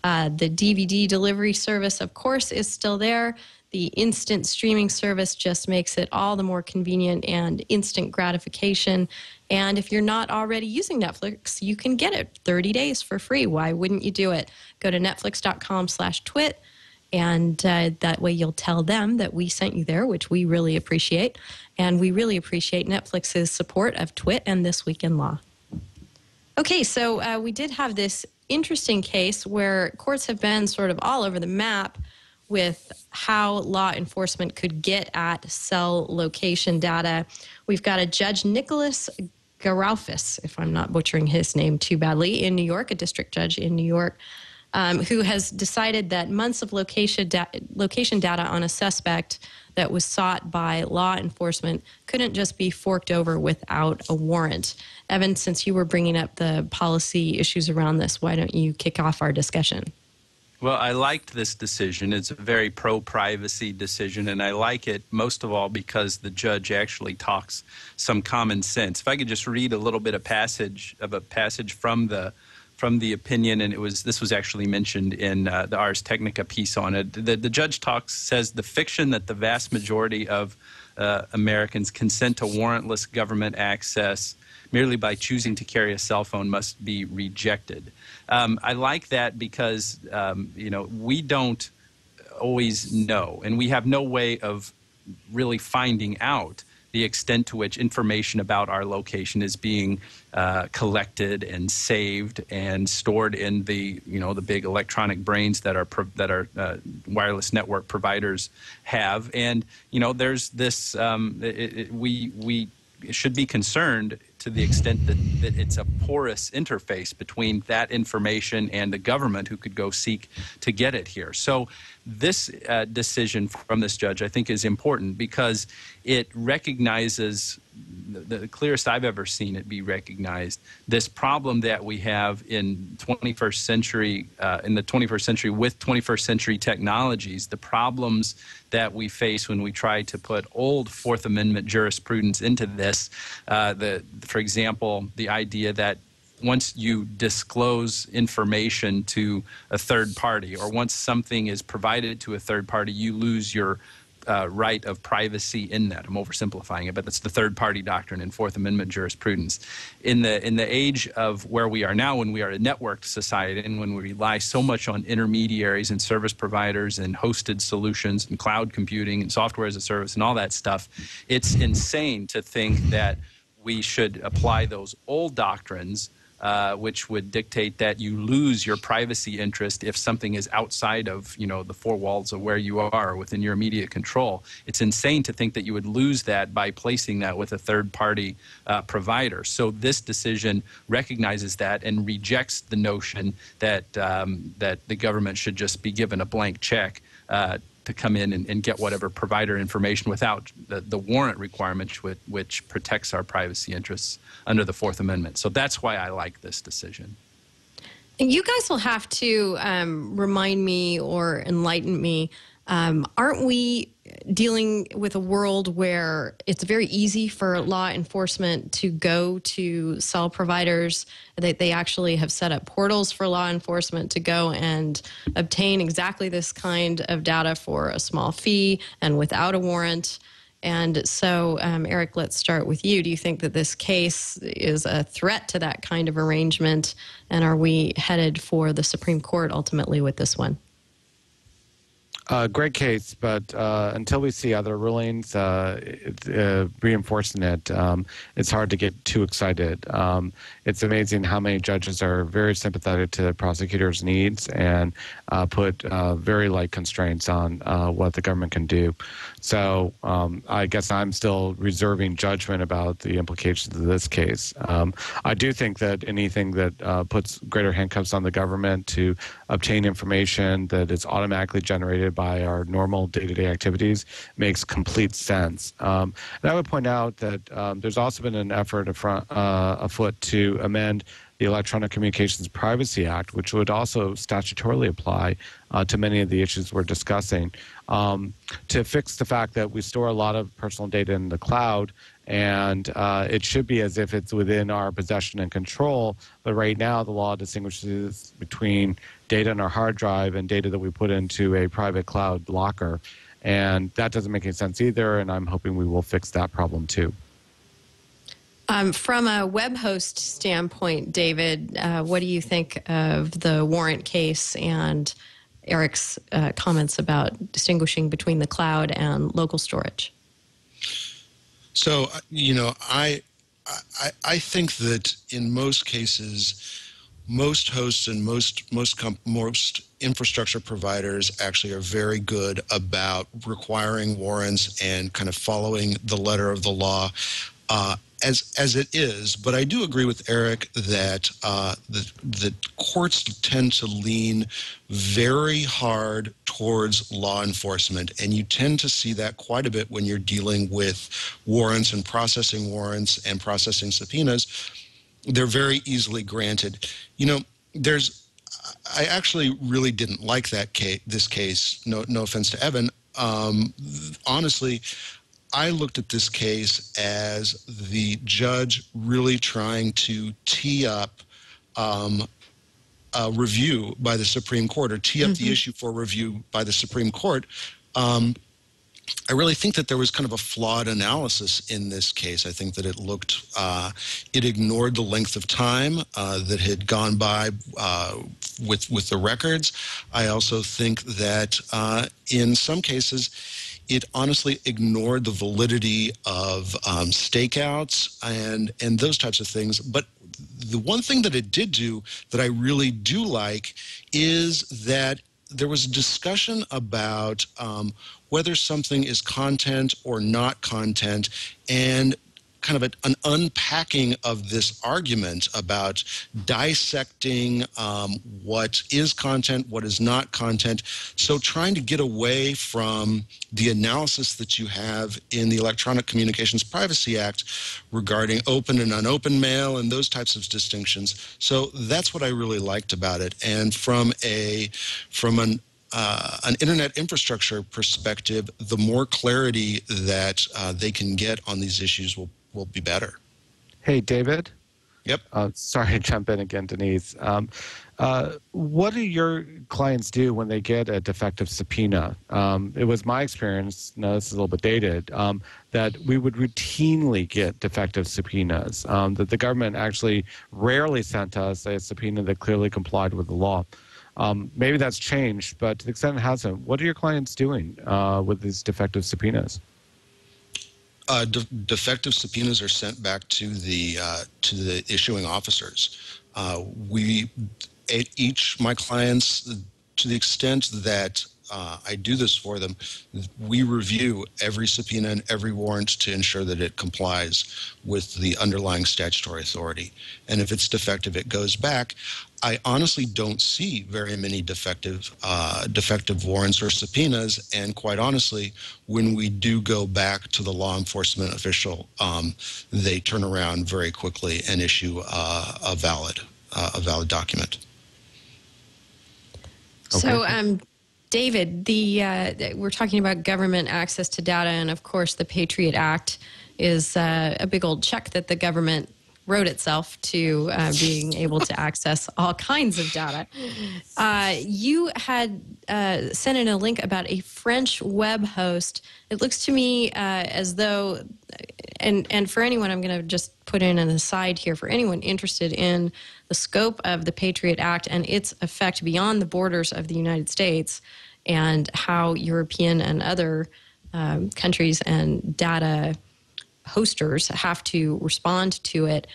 The DVD delivery service, of course, is still there. The instant streaming service just makes it all the more convenient and instant gratification. And if you're not already using Netflix, you can get it 30 days for free. Why wouldn't you do it? Go to netflix.com/twit. And that way you'll tell them that we sent you there, which we really appreciate. And we really appreciate Netflix's support of TWiT and This Week in Law. Okay, so we did have this interesting case where courts have been sort of all over the map with how law enforcement could get at cell location data. We've got a Judge Nicholas Garaufis, if I'm not butchering his name too badly, in New York, a district judge in New York, who has decided that months of location data on a suspect that was sought by law enforcement couldn't just be forked over without a warrant. Evan, since you were bringing up the policy issues around this, why don't you kick off our discussion? Well, I liked this decision. It's a very pro-privacy decision, and I like it most of all because the judge actually talks some common sense. If I could just read a little bit of a passage from from the opinion, and this was actually mentioned in the Ars Technica piece on it. The judge says the fiction that the vast majority of Americans consent to warrantless government access merely by choosing to carry a cell phone must be rejected. I like that because we don't always know, and we have no way of really finding out the extent to which information about our location is being collected and saved and stored in the big electronic brains that our wireless network providers have. And there's this we should be concerned to the extent that it's a porous interface between that information and the government who could go seek to get it here. So this decision from this judge, I think, is important because it recognizes, the clearest I've ever seen it be recognized, this problem that we have in 21st century, with 21st century technologies, the problems that we face when we try to put old Fourth Amendment jurisprudence into this. For example, the idea that once you disclose information to a third party, or once something is provided to a third party, you lose your right of privacy in that. I'm oversimplifying it, but that's the third party doctrine in Fourth Amendment jurisprudence. In the age of where we are now, when we are a networked society and when we rely so much on intermediaries and service providers and hosted solutions and cloud computing and software as a service and all that stuff, it's insane to think that we should apply those old doctrines, which would dictate that you lose your privacy interest if something is outside of the four walls of where you are within your immediate control. It's insane to think that you would lose that by placing that with a third-party provider. So this decision recognizes that and rejects the notion that that the government should just be given a blank check to come in and get whatever provider information without the warrant requirement, which protects our privacy interests under the Fourth Amendment. So that's why I like this decision. You guys will have to remind me or enlighten me. Aren't we dealing with a world where it's very easy for law enforcement to go to cell providers? They actually have set up portals for law enforcement to go and obtain exactly this kind of data for a small fee and without a warrant. And so, Eric, let's start with you. Do you think that this case is a threat to that kind of arrangement? And are we headed for the Supreme Court ultimately with this one? Great case, but until we see other rulings reinforcing it, it's hard to get too excited. It's amazing how many judges are very sympathetic to prosecutors' needs and put very light constraints on what the government can do. So I guess I'm still reserving judgment about the implications of this case. I do think that anything that puts greater handcuffs on the government to obtain information that is automatically generated by our normal day-to-day activities makes complete sense. And I would point out that there's also been an effort afoot to amend the Electronic Communications Privacy Act, which would also statutorily apply to many of the issues we're discussing, to fix the fact that we store a lot of personal data in the cloud, and it should be as if it's within our possession and control. But right now, the law distinguishes between data in our hard drive and data that we put into a private cloud locker. And that doesn't make any sense either, and I'm hoping we will fix that problem too. From a web host standpoint, David, what do you think of the warrant case and Eric's comments about distinguishing between the cloud and local storage? So, I think that in most cases, most hosts and most infrastructure providers actually are very good about requiring warrants and kind of following the letter of the law as it is. But I do agree with Eric that the courts tend to lean very hard towards law enforcement, and you tend to see that quite a bit when you're dealing with warrants and processing subpoenas. They're very easily granted. I actually really didn't like this case. No offense to Evan. Honestly, I looked at this case as the judge really trying to tee up review by the Supreme Court, or tee up the issue for review by the Supreme Court, I really think that there was kind of a flawed analysis in this case. I think that it looked, it ignored the length of time that had gone by with the records. I also think that in some cases, it honestly ignored the validity of stakeouts and those types of things. But the one thing that it did do that I really do like is that there was a discussion about whether something is content or not content, and kind of an unpacking of this argument about dissecting what is content, what is not content. So trying to get away from the analysis that you have in the Electronic Communications Privacy Act regarding open and unopened mail and those types of distinctions. So that's what I really liked about it. And from an internet infrastructure perspective, the more clarity that they can get on these issues will be better. Hey, David? Yep. Sorry to jump in again, Denise. What do your clients do when they get a defective subpoena? It was my experience, now this is a little bit dated, that we would routinely get defective subpoenas, that the government actually rarely sent us a subpoena that clearly complied with the law. Maybe that's changed, but to the extent it hasn't, what are your clients doing with these defective subpoenas? Defective subpoenas are sent back to the issuing officers. My clients, to the extent that I do this for them, we review every subpoena and every warrant to ensure that it complies with the underlying statutory authority. And if it's defective, it goes back. I honestly don't see very many defective warrants or subpoenas, and quite honestly, when we do go back to the law enforcement official, they turn around very quickly and issue a valid document. So, David, we're talking about government access to data, and of course, the Patriot Act is a big old check that the government wrote itself to being able to access all kinds of data. You had sent in a link about a French web host. It looks to me as though, and for anyone, I'm going to just put in an aside here, for anyone interested in the scope of the Patriot Act and its effect beyond the borders of the United States, and how European and other countries and data hosters have to respond to it.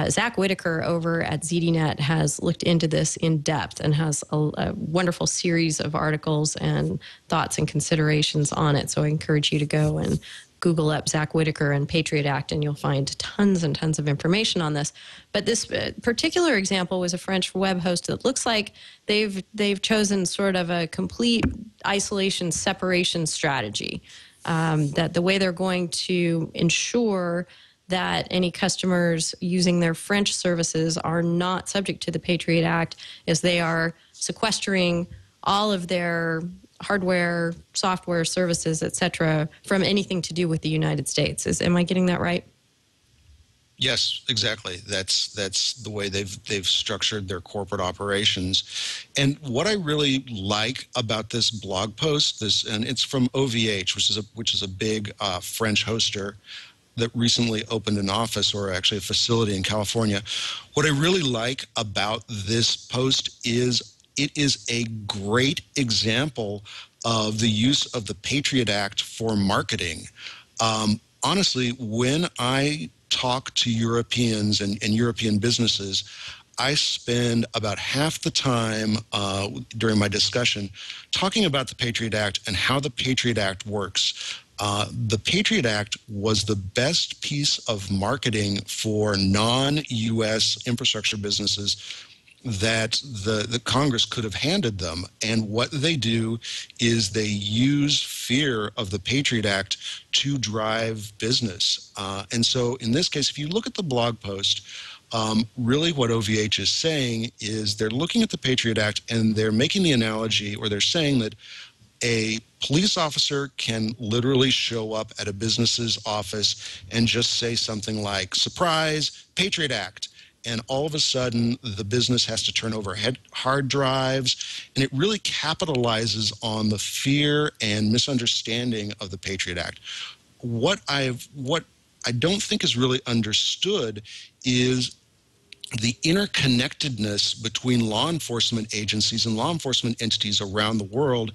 Zach Whitaker over at ZDNet has looked into this in depth and has a wonderful series of articles and thoughts and considerations on it. So I encourage you to go and Google up Zach Whitaker and Patriot Act, and you'll find tons and tons of information on this. But this particular example was a French web host that looks like they've chosen sort of a complete isolation separation strategy. That the way they're going to ensure that any customers using their French services are not subject to the Patriot Act is they are sequestering all of their hardware, software, services, et cetera, from anything to do with the United States. Am I getting that right? Yes, exactly. That's the way they've structured their corporate operations. And what I really like about this blog post, and it's from OVH, which is a big French hoster that recently opened an office, or actually a facility in California. What I really like about this post is it is a great example of the use of the Patriot Act for marketing. Honestly, when I talk to Europeans and European businesses, I spend about half the time during my discussion talking about the Patriot Act and how the Patriot Act works. The Patriot Act was the best piece of marketing for non-U.S. infrastructure businesses that the Congress could have handed them. And what they do is they use fear of the Patriot Act to drive business. And so in this case, if you look at the blog post, really what OVH is saying is they're looking at the Patriot Act and they're making the analogy, or they're saying that a police officer can literally show up at a business's office and just say something like, "Surprise, Patriot Act." and all of a sudden the business has to turn over hard drives, and it really capitalizes on the fear and misunderstanding of the Patriot Act. What I don't think is really understood is the interconnectedness between law enforcement agencies and law enforcement entities around the world,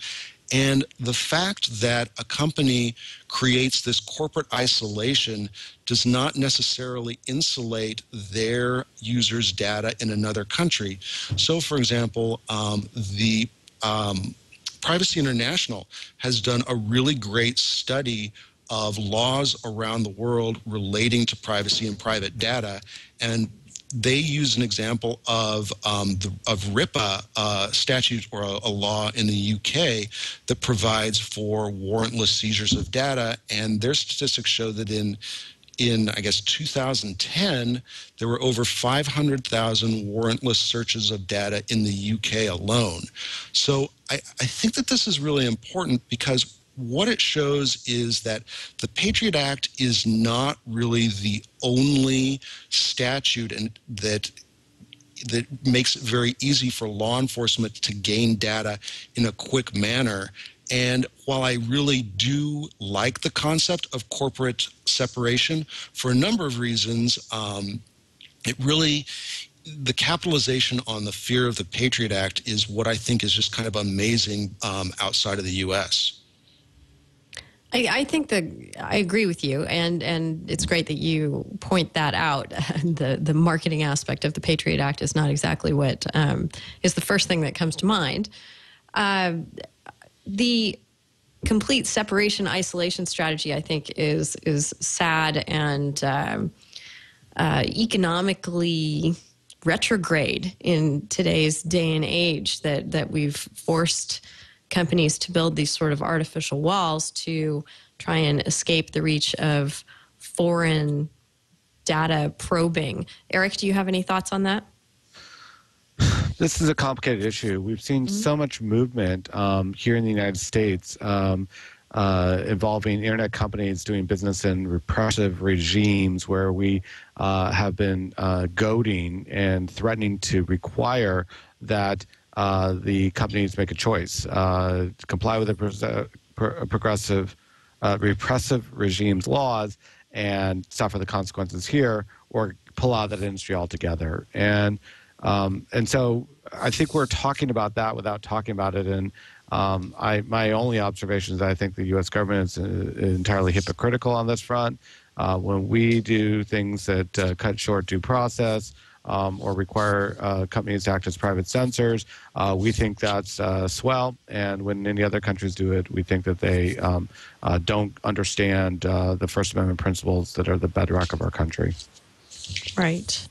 and the fact that a company creates this corporate isolation does not necessarily insulate their users' data in another country. So, for example, the Privacy International has done a really great study of laws around the world relating to privacy and private data, and they use an example of RIPA statute, or a law in the UK that provides for warrantless seizures of data. And their statistics show that in I guess 2010, there were over 500,000 warrantless searches of data in the UK alone. So I think that this is really important, because what it shows is that the Patriot Act is not really the only statute that makes it very easy for law enforcement to gain data in a quick manner. And while I really do like the concept of corporate separation, for a number of reasons, the capitalization on the fear of the Patriot Act is what I think is just kind of amazing outside of the U.S. I think that I agree with you, and it's great that you point that out. The marketing aspect of the Patriot Act is not exactly what is the first thing that comes to mind. The complete separation isolation strategy, I think, is sad and economically retrograde in today's day and age, that we've forced companies to build these sort of artificial walls to try and escape the reach of foreign data probing. Eric, do you have any thoughts on that? This is a complicated issue. We've seen so much movement here in the United States involving internet companies doing business in repressive regimes, where we have been goading and threatening to require that the companies make a choice, comply with the repressive regime's laws and suffer the consequences here, or pull out of that industry altogether. And so I think we're talking about that without talking about it. And my only observation is that I think the U.S. government is entirely hypocritical on this front. When we do things that cut short due process, or require companies to act as private censors, we think that's swell. And when any other countries do it, we think that they don't understand the First Amendment principles that are the bedrock of our country. Right.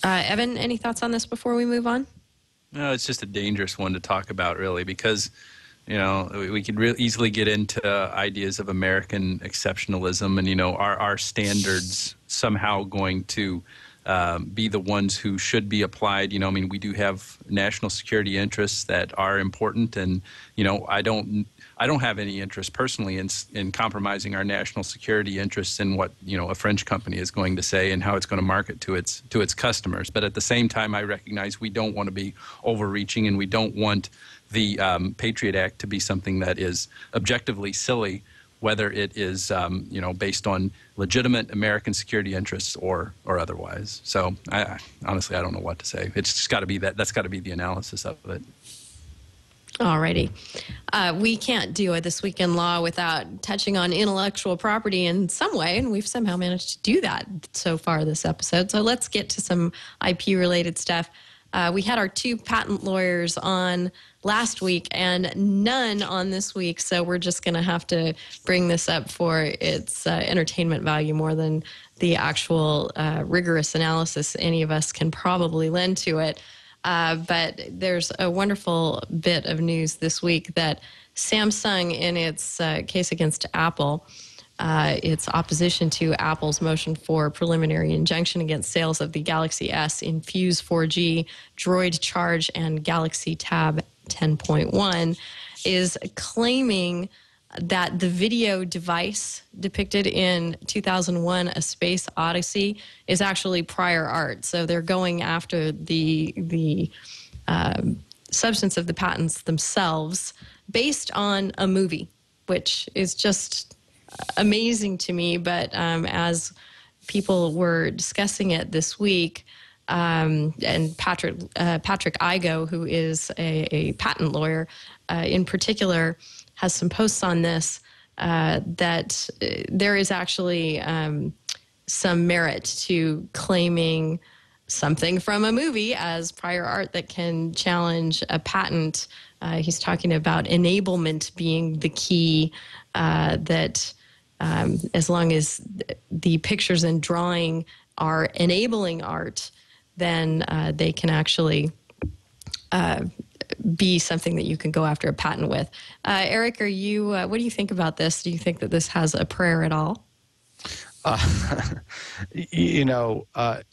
Evan, any thoughts on this before we move on? No, it's just a dangerous one to talk about, really, because we could really easily get into ideas of American exceptionalism, and our standards somehow going to be the ones who should be applied. We do have national security interests that are important, and I don't have any interest personally in compromising our national security interests in what a French company is going to say and how it's going to market to its customers. But at the same time, I recognize we don't want to be overreaching, and we don't want the Patriot Act to be something that is objectively silly, whether it is based on legitimate American security interests or otherwise. So I honestly, I don't know what to say. It's just got to be that's got to be the analysis of it. Alrighty. We can't do This Week in Law without touching on intellectual property in some way, and we've somehow managed to do that so far this episode. So let's get to some IP-related stuff. We had our two patent lawyers on last week and none on this week, so we're just going to have to bring this up for its entertainment value more than the actual rigorous analysis any of us can probably lend to it. But there's a wonderful bit of news this week that Samsung, in its case against Apple, its opposition to Apple's motion for preliminary injunction against sales of the Galaxy S, Infuse 4G, Droid Charge, and Galaxy Tab 10.1, is claiming that the video device depicted in 2001 A Space Odyssey is actually prior art. So they're going after the substance of the patents themselves based on a movie, which is just amazing to me. But as people were discussing it this week, and Patrick Igo, who is a patent lawyer in particular, has some posts on this, that there is actually some merit to claiming something from a movie as prior art that can challenge a patent. He's talking about enablement being the key, that as long as the pictures and drawing are enabling art, then they can actually be something that you can go after a patent with. Eric, are you? What do you think about this? Do you think that this has a prayer at all?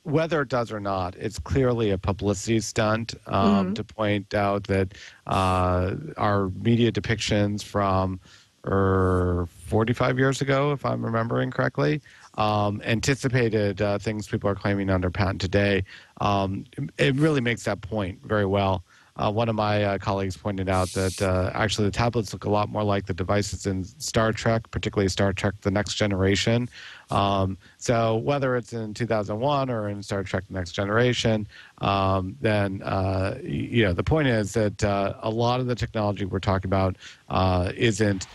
Whether it does or not, it's clearly a publicity stunt to point out that our media depictions from 45 years ago, if I'm remembering correctly, anticipated things people are claiming under patent today. It really makes that point very well. One of my colleagues pointed out that actually the tablets look a lot more like the devices in Star Trek, particularly Star Trek The Next Generation. So whether it's in 2001 or in Star Trek The Next Generation, then the point is that a lot of the technology we're talking about isn't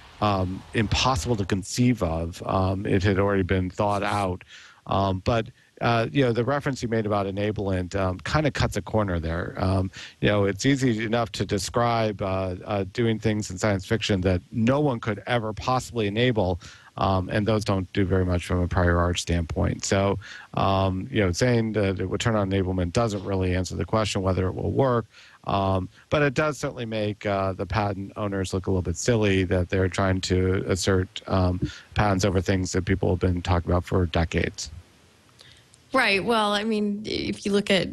impossible to conceive of. It had already been thought out. But the reference you made about enablement kind of cuts a corner there. It's easy enough to describe doing things in science fiction that no one could ever possibly enable, and those don't do very much from a prior art standpoint. So, saying that it would turn on enablement doesn't really answer the question whether it will work. But it does certainly make the patent owners look a little bit silly that they're trying to assert patents over things that people have been talking about for decades. Right. Well, I mean, if you look at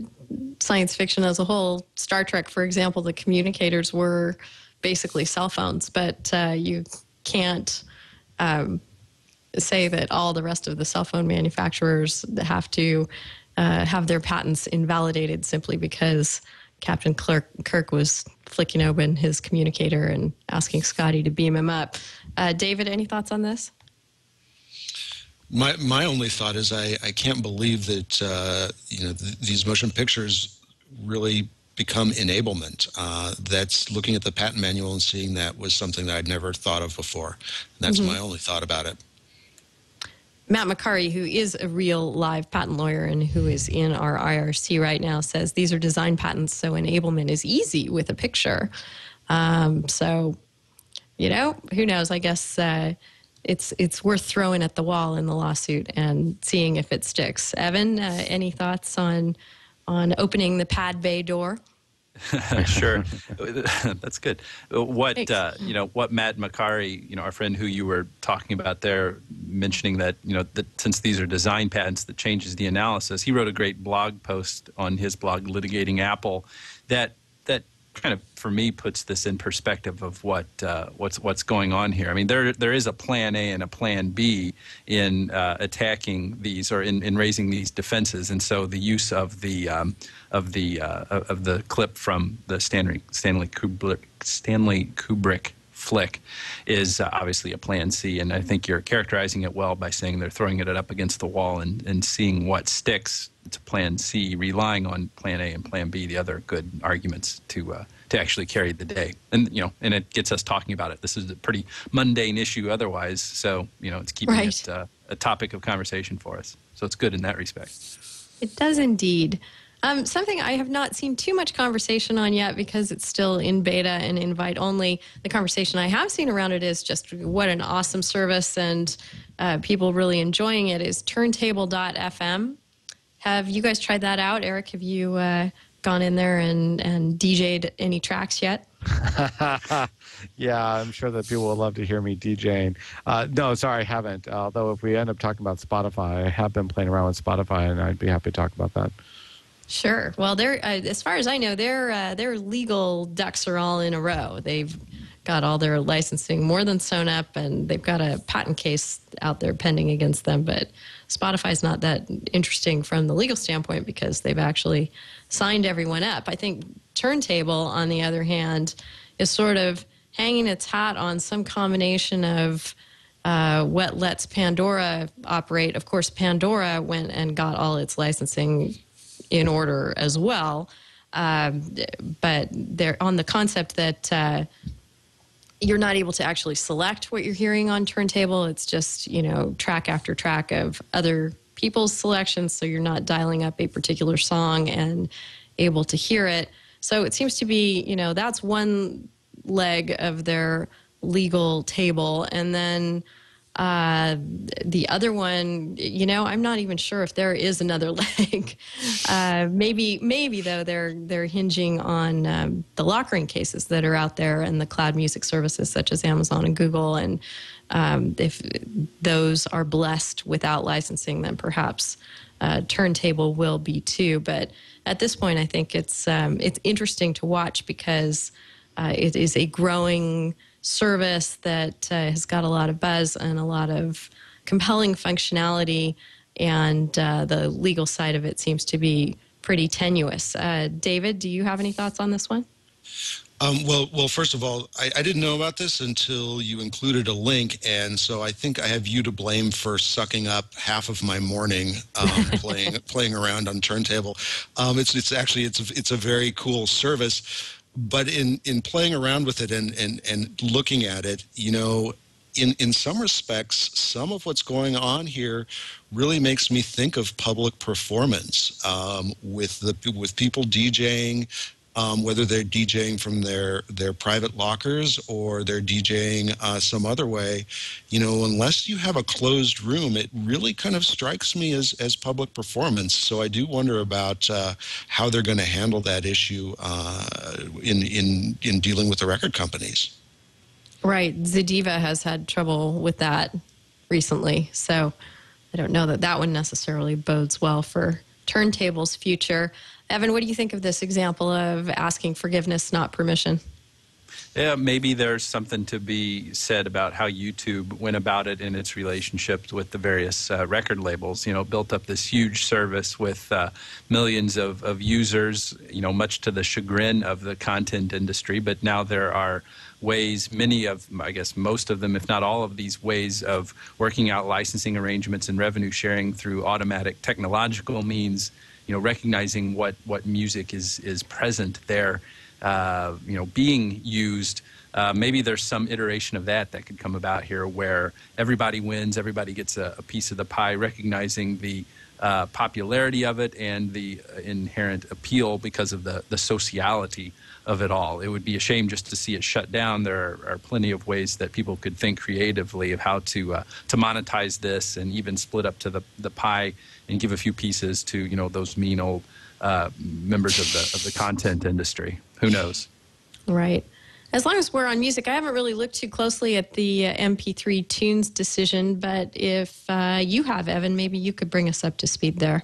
science fiction as a whole, Star Trek, for example, the communicators were basically cell phones, but you can't say that all the rest of the cell phone manufacturers have to have their patents invalidated simply because Captain Kirk was flicking open his communicator and asking Scotty to beam him up. David, any thoughts on this? My only thought is I can't believe that these motion pictures really become enablement. That's looking at the patent manual and seeing that was something that I'd never thought of before. And that's my only thought about it. Matt McCurry, who is a real live patent lawyer and who is in our IRC right now, says these are design patents, so enablement is easy with a picture. So, who knows? I guess it's worth throwing at the wall in the lawsuit and seeing if it sticks. Evan, any thoughts on opening the pad bay door? Sure, that's good. What Matt McCurry, our friend who you were talking about there, mentioning that that since these are design patents, that changes the analysis. He wrote a great blog post on his blog, Litigating Apple, that kind of, for me, puts this in perspective of what's going on here. I mean, there is a plan A and a plan B in attacking these or in raising these defenses, and so the use of the clip from the Stanley Kubrick flick is obviously a plan C, and I think you're characterizing it well by saying they're throwing it up against the wall and seeing what sticks to plan C, relying on plan A and plan B, the other good arguments to actually carry the day. And and it gets us talking about it. This is a pretty mundane issue otherwise, so it's keeping it a topic of conversation for us. So it's good in that respect. It does indeed. Something I have not seen too much conversation on yet because it's still in beta and invite only. The conversation I have seen around it is just what an awesome service and people really enjoying it is turntable.fm. Have you guys tried that out? Eric, have you gone in there and DJ'd any tracks yet? Yeah, I'm sure that people would love to hear me DJing. No, sorry, I haven't. Although if we end up talking about Spotify, I have been playing around with Spotify, and I'd be happy to talk about that. Sure. Well, they're as far as I know, their legal ducks are all in a row. They've got all their licensing more than sewn up, and they've got a patent case out there pending against them. But Spotify's not that interesting from the legal standpoint because they've actually signed everyone up. I think Turntable, on the other hand, is sort of hanging its hat on some combination of what lets Pandora operate. Of course, Pandora went and got all its licensing in order as well. But they're on the concept that you're not able to actually select what you're hearing on Turntable. It's just, track after track of other people's selections. So you're not dialing up a particular song and able to hear it. So it seems to be, that's one leg of their legal table. And then the other one, I'm not even sure if there is another leg. Maybe though they're hinging on the lockering cases that are out there and the cloud music services such as Amazon and Google. And if those are blessed without licensing, then perhaps Turntable will be too. But at this point, I think it's interesting to watch because it is a growing service that has got a lot of buzz and a lot of compelling functionality, and the legal side of it seems to be pretty tenuous. David, do you have any thoughts on this one? Well, first of all, I didn't know about this until you included a link, and so I think I have you to blame for sucking up half of my morning playing around on Turntable. It's a very cool service. But in playing around with it and looking at it, in some respects, some of what's going on here really makes me think of public performance with people DJing, whether they're DJing from their private lockers or they're DJing some other way. Unless you have a closed room, it really kind of strikes me as public performance. So I do wonder about how they're going to handle that issue in dealing with the record companies. Right. Zediva has had trouble with that recently. So I don't know that one necessarily bodes well for Turntable's future. Evan, what do you think of this example of asking forgiveness, not permission? Yeah, maybe there's something to be said about how YouTube went about it in its relationship with the various record labels. Built up this huge service with millions of users, much to the chagrin of the content industry. But now there are ways, most of them, if not all of these ways of working out licensing arrangements and revenue sharing through automatic technological means, recognizing what music is present there, being used. Maybe there's some iteration of that could come about here where everybody wins, everybody gets a piece of the pie, recognizing the popularity of it and the inherent appeal because of the sociality of it all. It would be a shame just to see it shut down. There are plenty of ways that people could think creatively of how to monetize this and even split up to the pie and give a few pieces to those mean old members of the content industry. Who knows? Right. As long as we're on music, I haven't really looked too closely at the MP3 Tunes decision, but if you have, Evan, maybe you could bring us up to speed there.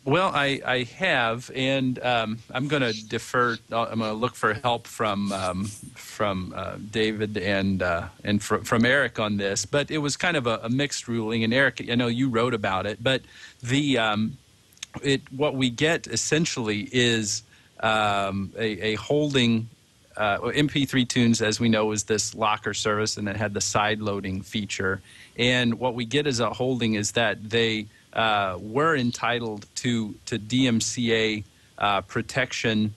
Well, I have, and I'm going to defer. I'm going to look for help from David and from Eric on this. But it was kind of a mixed ruling. And Eric, I know you wrote about it, but what we get essentially is a holding. MP3 Tunes, as we know, is this locker service, and it had the side loading feature. And what we get as a holding is that they were entitled to DMCA protection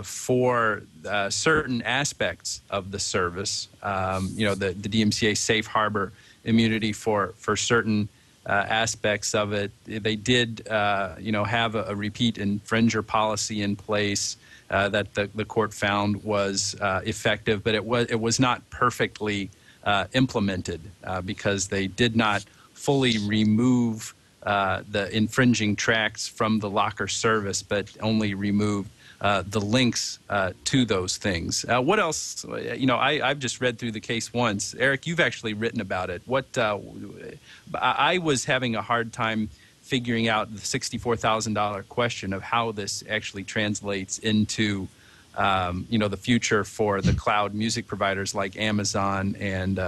for certain aspects of the service. The DMCA safe harbor immunity for certain aspects of it. They did, have a repeat infringer policy in place that the court found was effective, but it was not perfectly implemented because they did not fully remove the infringing tracks from the locker service, but only removed the links to those things. What else? I've just read through the case once. Eric, you've actually written about it. I was having a hard time figuring out the $64,000 question of how this actually translates into the future for the cloud music providers like Amazon and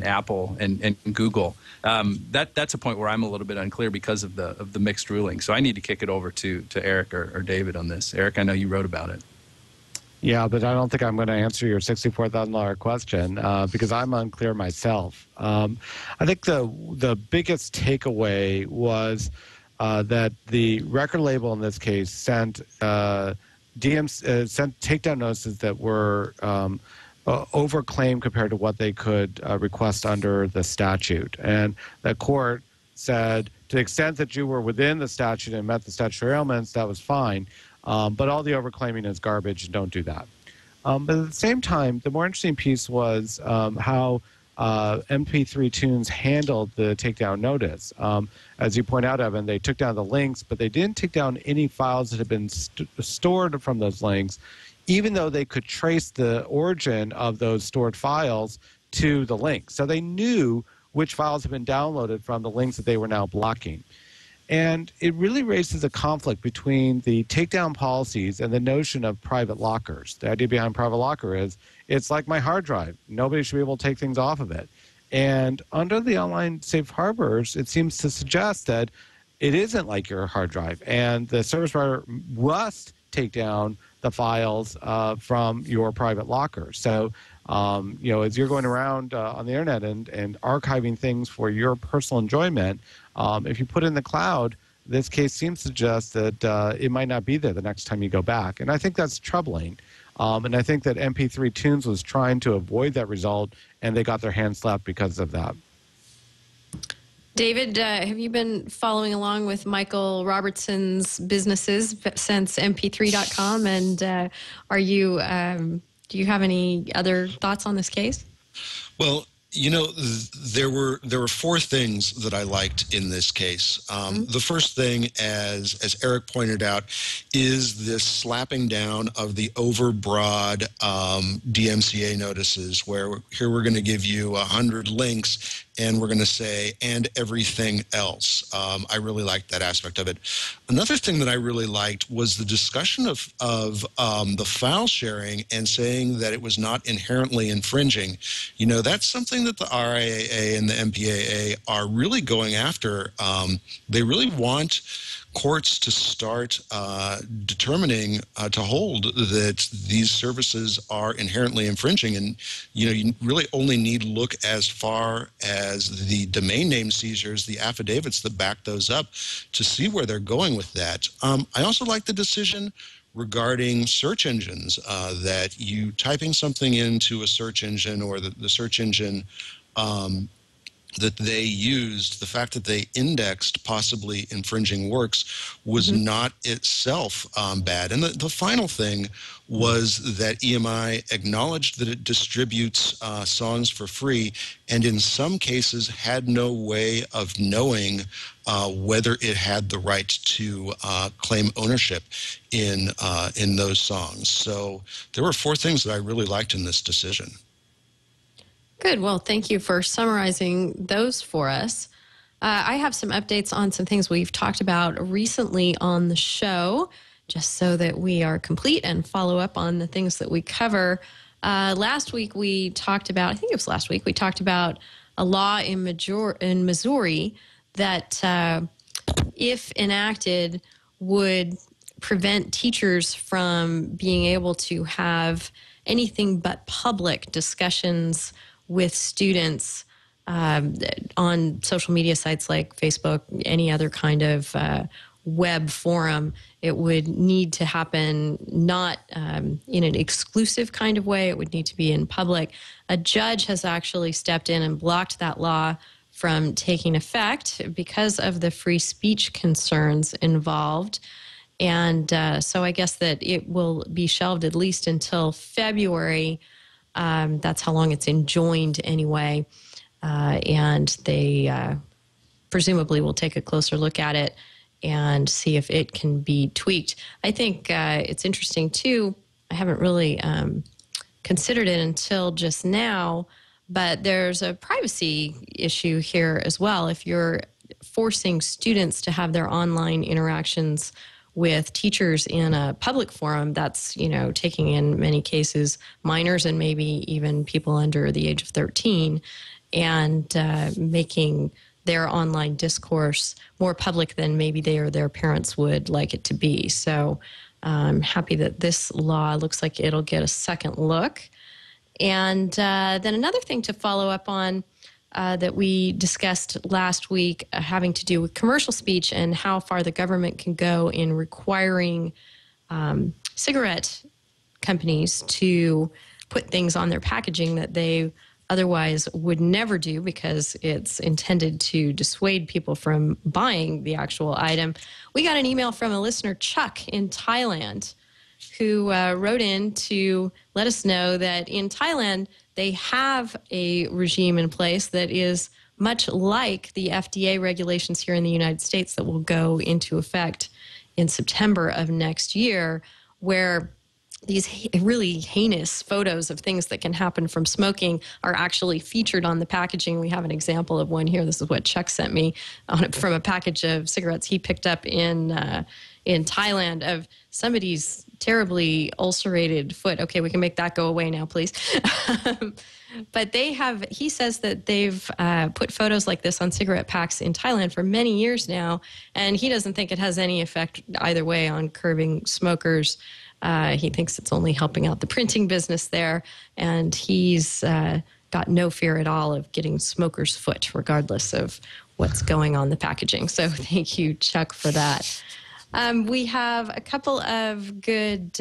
Apple and Google. That's a point where I'm a little bit unclear because of the mixed ruling. So I need to kick it over to Eric or David on this. Eric, I know you wrote about it. Yeah, but I don't think I'm going to answer your $64,000 question because I'm unclear myself. I think the biggest takeaway was that the record label in this case sent sent takedown notices that were overclaimed compared to what they could request under the statute. And the court said to the extent that you were within the statute and met the statutory elements, that was fine. But all the overclaiming is garbage, and don't do that. But at the same time, the more interesting piece was how MP3 Tunes handled the takedown notice. As you point out, Evan, they took down the links, but they didn't take down any files that had been stored from those links, even though they could trace the origin of those stored files to the links. So they knew which files had been downloaded from the links that they were now blocking. And it really raises a conflict between the takedown policies and the notion of private lockers. The idea behind private locker is it's like my hard drive. Nobody should be able to take things off of it. And under the online safe harbors, it seems to suggest that it isn't like your hard drive. And the service provider must take down the files from your private locker. So, as you're going around on the internet and archiving things for your personal enjoyment, if you put it in the cloud, this case seems to suggest that it might not be there the next time you go back. And I think that's troubling. And I think that MP3 Tunes was trying to avoid that result, and they got their hands slapped because of that. David, have you been following along with Michael Robertson's businesses since mp3.com? And do you have any other thoughts on this case? Well, there were four things that I liked in this case. The first thing, as Eric pointed out, is this slapping down of the overbroad DMCA notices, where here we're going to give you 100 links and we're going to say, and everything else. I really liked that aspect of it. Another thing that I really liked was the discussion of the file sharing and saying that it was not inherently infringing. That's something that the RIAA and the MPAA are really going after. They really want courts to start determining to hold that these services are inherently infringing. And, you really only need look as far as the domain name seizures, the affidavits that back those up, to see where they're going with that. I also like the decision regarding search engines, that you typing something into a search engine or the search engine that they used, the fact that they indexed possibly infringing works was not itself bad. And the final thing was that EMI acknowledged that it distributes songs for free, and in some cases had no way of knowing whether it had the right to claim ownership in those songs. So there were four things that I really liked in this decision. Good. Well, thank you for summarizing those for us. I have some updates on some things we've talked about recently on the show, just so that we are complete and follow up on the things that we cover. Last week we talked about, I think it was last week, we talked about a law in Missouri that, if enacted, would prevent teachers from being able to have anything but public discussions with students on social media sites like Facebook, any other kind of web forum. It would need to happen not in an exclusive kind of way. It would need to be in public. A judge has actually stepped in and blocked that law from taking effect because of the free speech concerns involved. And so I guess that it will be shelved at least until February. That's how long it's enjoined anyway. And they presumably will take a closer look at it and see if it can be tweaked. I think it's interesting, too. I haven't really considered it until just now, but there's a privacy issue here as well. If you're forcing students to have their online interactions with teachers in a public forum, that's, taking in many cases minors and maybe even people under the age of 13, and making their online discourse more public than maybe they or their parents would like it to be. So I'm happy that this law looks like it'll get a second look. And then another thing to follow up on that we discussed last week, having to do with commercial speech and how far the government can go in requiring cigarette companies to put things on their packaging that they otherwise would never do because it's intended to dissuade people from buying the actual item. We got an email from a listener, Chuck, in Thailand, who wrote in to let us know that in Thailand, they have a regime in place that is much like the FDA regulations here in the United States that will go into effect in September of next year, where these really heinous photos of things that can happen from smoking are actually featured on the packaging. We have an example of one here. This is what Chuck sent me from a package of cigarettes he picked up in Thailand of somebody's terribly ulcerated foot. Okay, we can make that go away now, please. But he says that they've put photos like this on cigarette packs in Thailand for many years now, and he doesn't think it has any effect either way on curbing smokers. He thinks it's only helping out the printing business there, and he's got no fear at all of getting smoker's foot, regardless of what's going on the packaging. So thank you, Chuck, for that. We have a couple of good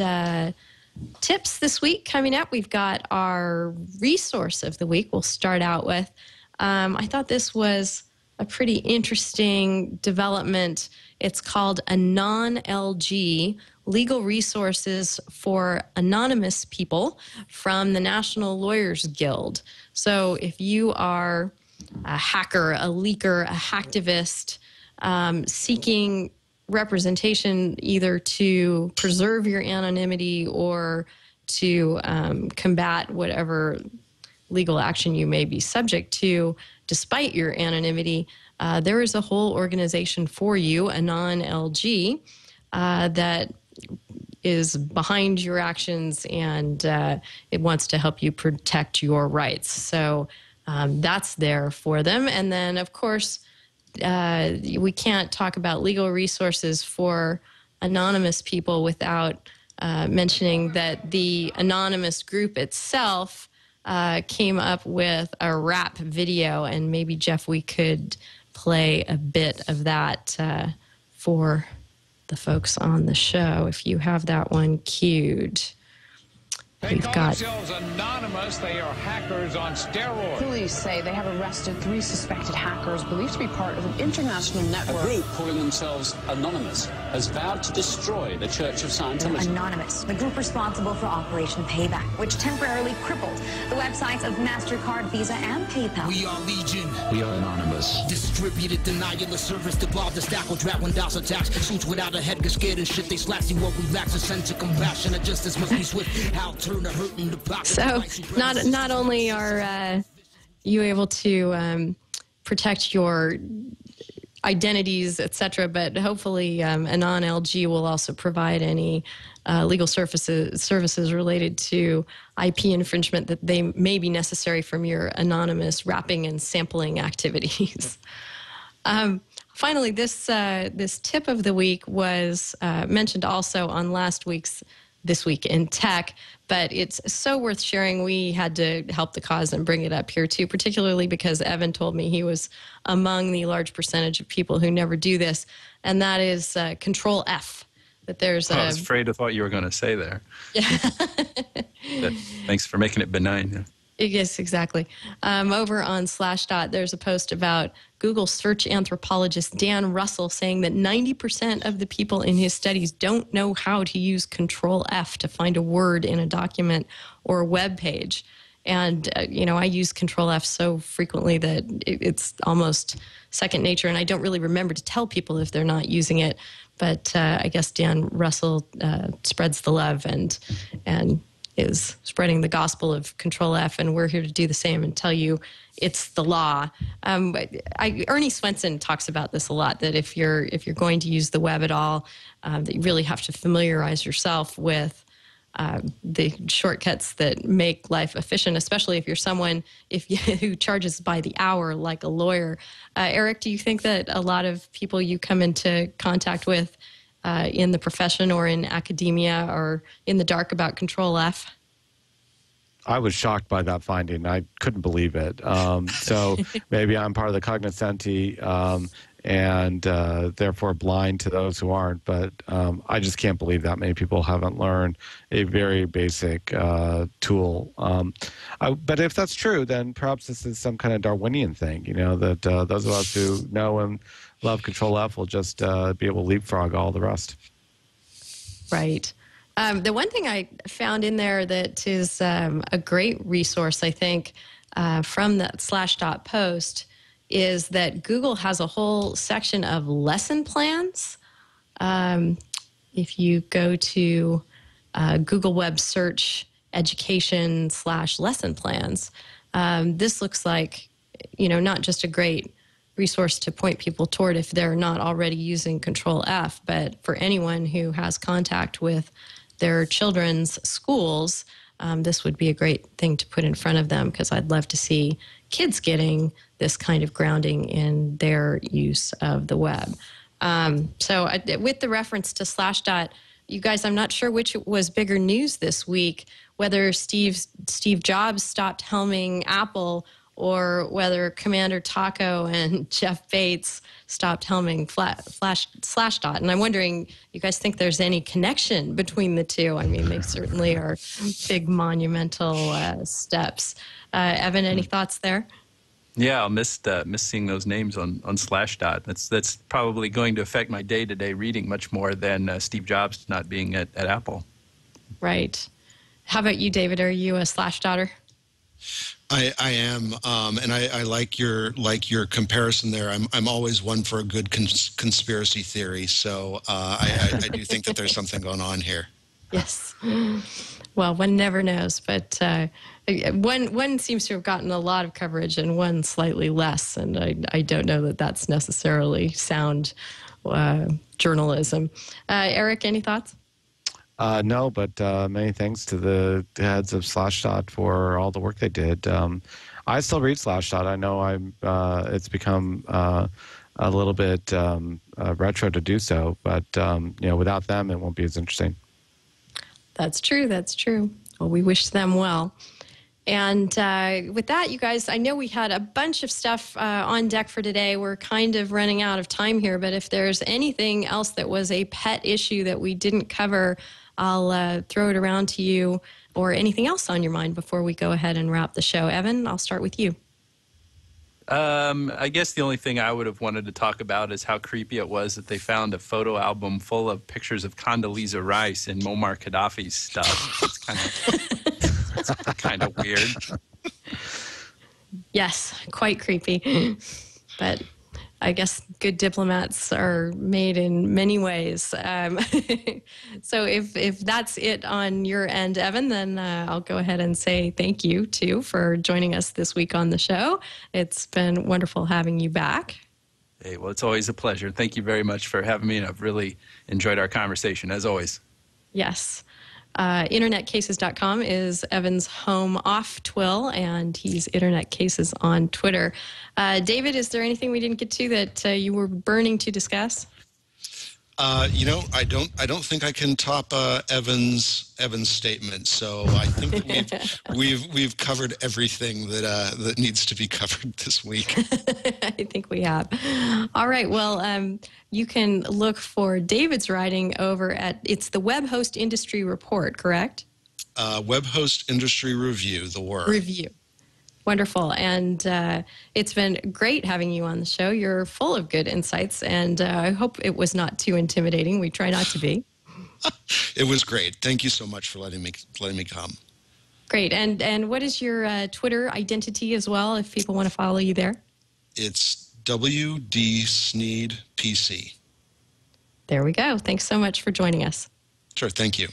tips this week coming up. We've got our resource of the week we'll start out with. I thought this was a pretty interesting development. It's called a non-LG Legal Resources for Anonymous People from the National Lawyers Guild. So if you are a hacker, a leaker, a hacktivist, seeking representation either to preserve your anonymity or to combat whatever legal action you may be subject to despite your anonymity, there is a whole organization for you, a non-LG, that is behind your actions, and it wants to help you protect your rights. So that's there for them. And then, of course, we can't talk about legal resources for anonymous people without mentioning that the anonymous group itself came up with a rap video, and maybe, Jeff, we could play a bit of that for the folks on the show, if you have that one queued. They call themselves anonymous. They are hackers on steroids. Police say they have arrested 3 suspected hackers believed to be part of an international network. A group calling themselves Anonymous has vowed to destroy the Church of Scientology. Anonymous, the group responsible for Operation Payback, which temporarily crippled the websites of MasterCard, Visa, and PayPal. We are Legion. We are Anonymous. Distributed denial of service to Bob the Stack will drag when DOS attacks. Suits without a head get scared and shit. They slash see what we lack. A sense of compassion. And justice must be swift. How So not only are you able to protect your identities, etc., but hopefully a non-LG will also provide any legal services related to IP infringement that they may be necessary from your anonymous wrapping and sampling activities. Finally, this tip of the week was mentioned also on last week's This Week in Tech, but it's so worth sharing. We had to help the cause and bring it up here too, particularly because Evan told me he was among the large percentage of people who never do this, and that is Control F. That there's I was afraid of what you were going to say there. Yeah. Thanks for making it benign. Yes, exactly. Over on Slashdot, there's a post about Google search anthropologist Dan Russell saying that 90% of the people in his studies don't know how to use Control F to find a word in a document or a web page. And, I use Control F so frequently that it's almost second nature, and I don't really remember to tell people if they're not using it. But I guess Dan Russell spreads the love and is spreading the gospel of Control F, and we're here to do the same and tell you it's the law. Ernie Swenson talks about this a lot, that if you're going to use the web at all, that you really have to familiarize yourself with the shortcuts that make life efficient, especially if you're someone who charges by the hour like a lawyer. Eric, do you think that a lot of people you come into contact with in the profession or in academia are in the dark about Control F? I was shocked by that finding. I couldn't believe it. So maybe I'm part of the cognoscenti and therefore blind to those who aren't. But I just can't believe that many people haven't learned a very basic tool. But if that's true, then perhaps this is some kind of Darwinian thing, that those of us who know and love Control F will just be able to leapfrog all the rest. Right. The one thing I found in there that is a great resource, I think, from that Slashdot post is that Google has a whole section of lesson plans. If you go to Google Web Search Education /lesson plans, this looks like, not just a great resource to point people toward if they're not already using Control F, but for anyone who has contact with their children's schools, this would be a great thing to put in front of them, because I'd love to see kids getting this kind of grounding in their use of the web. With the reference to Slashdot, you guys, I'm not sure which was bigger news this week, whether Steve Jobs stopped helming Apple or whether Commander Taco and Jeff Bates stopped helming Slashdot. And I'm wondering, you guys think there's any connection between the two? I mean, they certainly are big monumental steps. Evan, any thoughts there? Yeah, I'll miss seeing those names on Slashdot. That's probably going to affect my day-to-day reading much more than Steve Jobs not being at Apple. Right. How about you, David? Are you a Slashdotter? I am, and I like your comparison there. I'm always one for a good conspiracy theory, so I do think that there's something going on here. Yes. Well, one never knows, but one seems to have gotten a lot of coverage and one slightly less, and I don't know that that's necessarily sound journalism. Eric, any thoughts? No, but many thanks to the heads of Slashdot for all the work they did. I still read Slashdot. I know it's become a little bit retro to do so, but without them, it won't be as interesting. That's true. That's true. Well, we wish them well. And with that, you guys, I know we had a bunch of stuff on deck for today. We're kind of running out of time here, but if there's anything else that was a pet issue that we didn't cover, I'll throw it around to you, or anything else on your mind before we go ahead and wrap the show. Evan, I'll start with you. I guess the only thing I would have wanted to talk about is how creepy it was that they found a photo album full of pictures of Condoleezza Rice and Muammar Gaddafi's stuff. It's kind of weird. Yes, quite creepy. But I guess good diplomats are made in many ways. So if that's it on your end, Evan, then I'll go ahead and say thank you, too, for joining us this week on the show. It's been wonderful having you back. Hey, well, it's always a pleasure. Thank you very much for having me, and I've really enjoyed our conversation, as always. Yes. InternetCases.com is Evan's home off TWiL, and he's Internet Cases on Twitter. David, is there anything we didn't get to that you were burning to discuss? I don't think I can top Evan's statement. So I think that we've covered everything that needs to be covered this week. I think we have. All right. Well, you can look for David's writing over it's the Web Host Industry Report, correct? Web Host Industry Review, the word. Review. Wonderful. And it's been great having you on the show. You're full of good insights, and I hope it was not too intimidating. We try not to be. It was great. Thank you so much for letting me come. Great. And what is your Twitter identity as well, if people want to follow you there? It's WD Snead PC. There we go. Thanks so much for joining us. Sure. Thank you.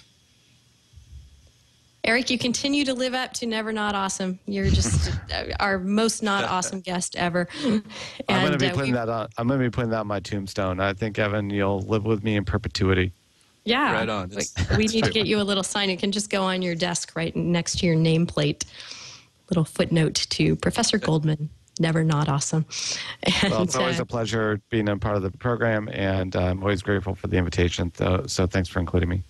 Eric, you continue to live up to Never Not Awesome. You're just our most not awesome guest ever. And, I'm going to be putting that on. I'm going to be putting that on my tombstone. I think, Evan, you'll live with me in perpetuity. Yeah. Right on. We need to get you a little sign. It can just go on your desk right next to your nameplate. Little footnote to Professor Goldman. Never Not Awesome. And, well, it's always a pleasure being a part of the program, and I'm always grateful for the invitation. So thanks for including me.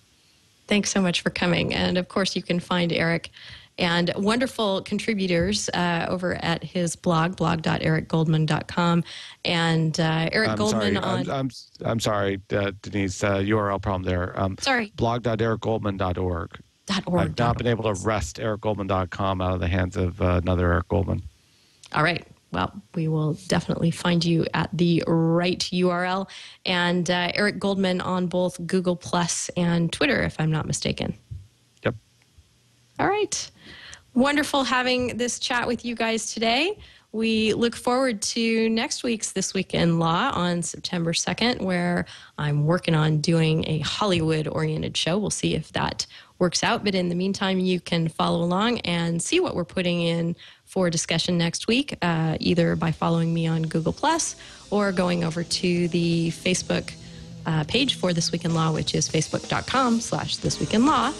Thanks so much for coming. And of course, you can find Eric and wonderful contributors over at his blog, blog.ericgoldman.com. And Eric Goldman on... I'm sorry, Denise, URL problem there. Sorry. blog.ericgoldman.org. I've not been able to wrest ericgoldman.com out of the hands of another Eric Goldman. All right. Well, we will definitely find you at the right URL. And Eric Goldman on both Google Plus and Twitter, if I'm not mistaken. Yep. All right. Wonderful having this chat with you guys today. We look forward to next week's This Week in Law on September 2nd, where I'm working on doing a Hollywood-oriented show. We'll see if that works out. But in the meantime, you can follow along and see what we're putting in for discussion next week, either by following me on Google Plus or going over to the Facebook page for This Week in Law, which is facebook.com/thisweekinlaw.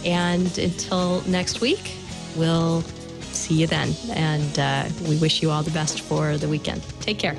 And until next week, we'll see you then. And we wish you all the best for the weekend. Take care.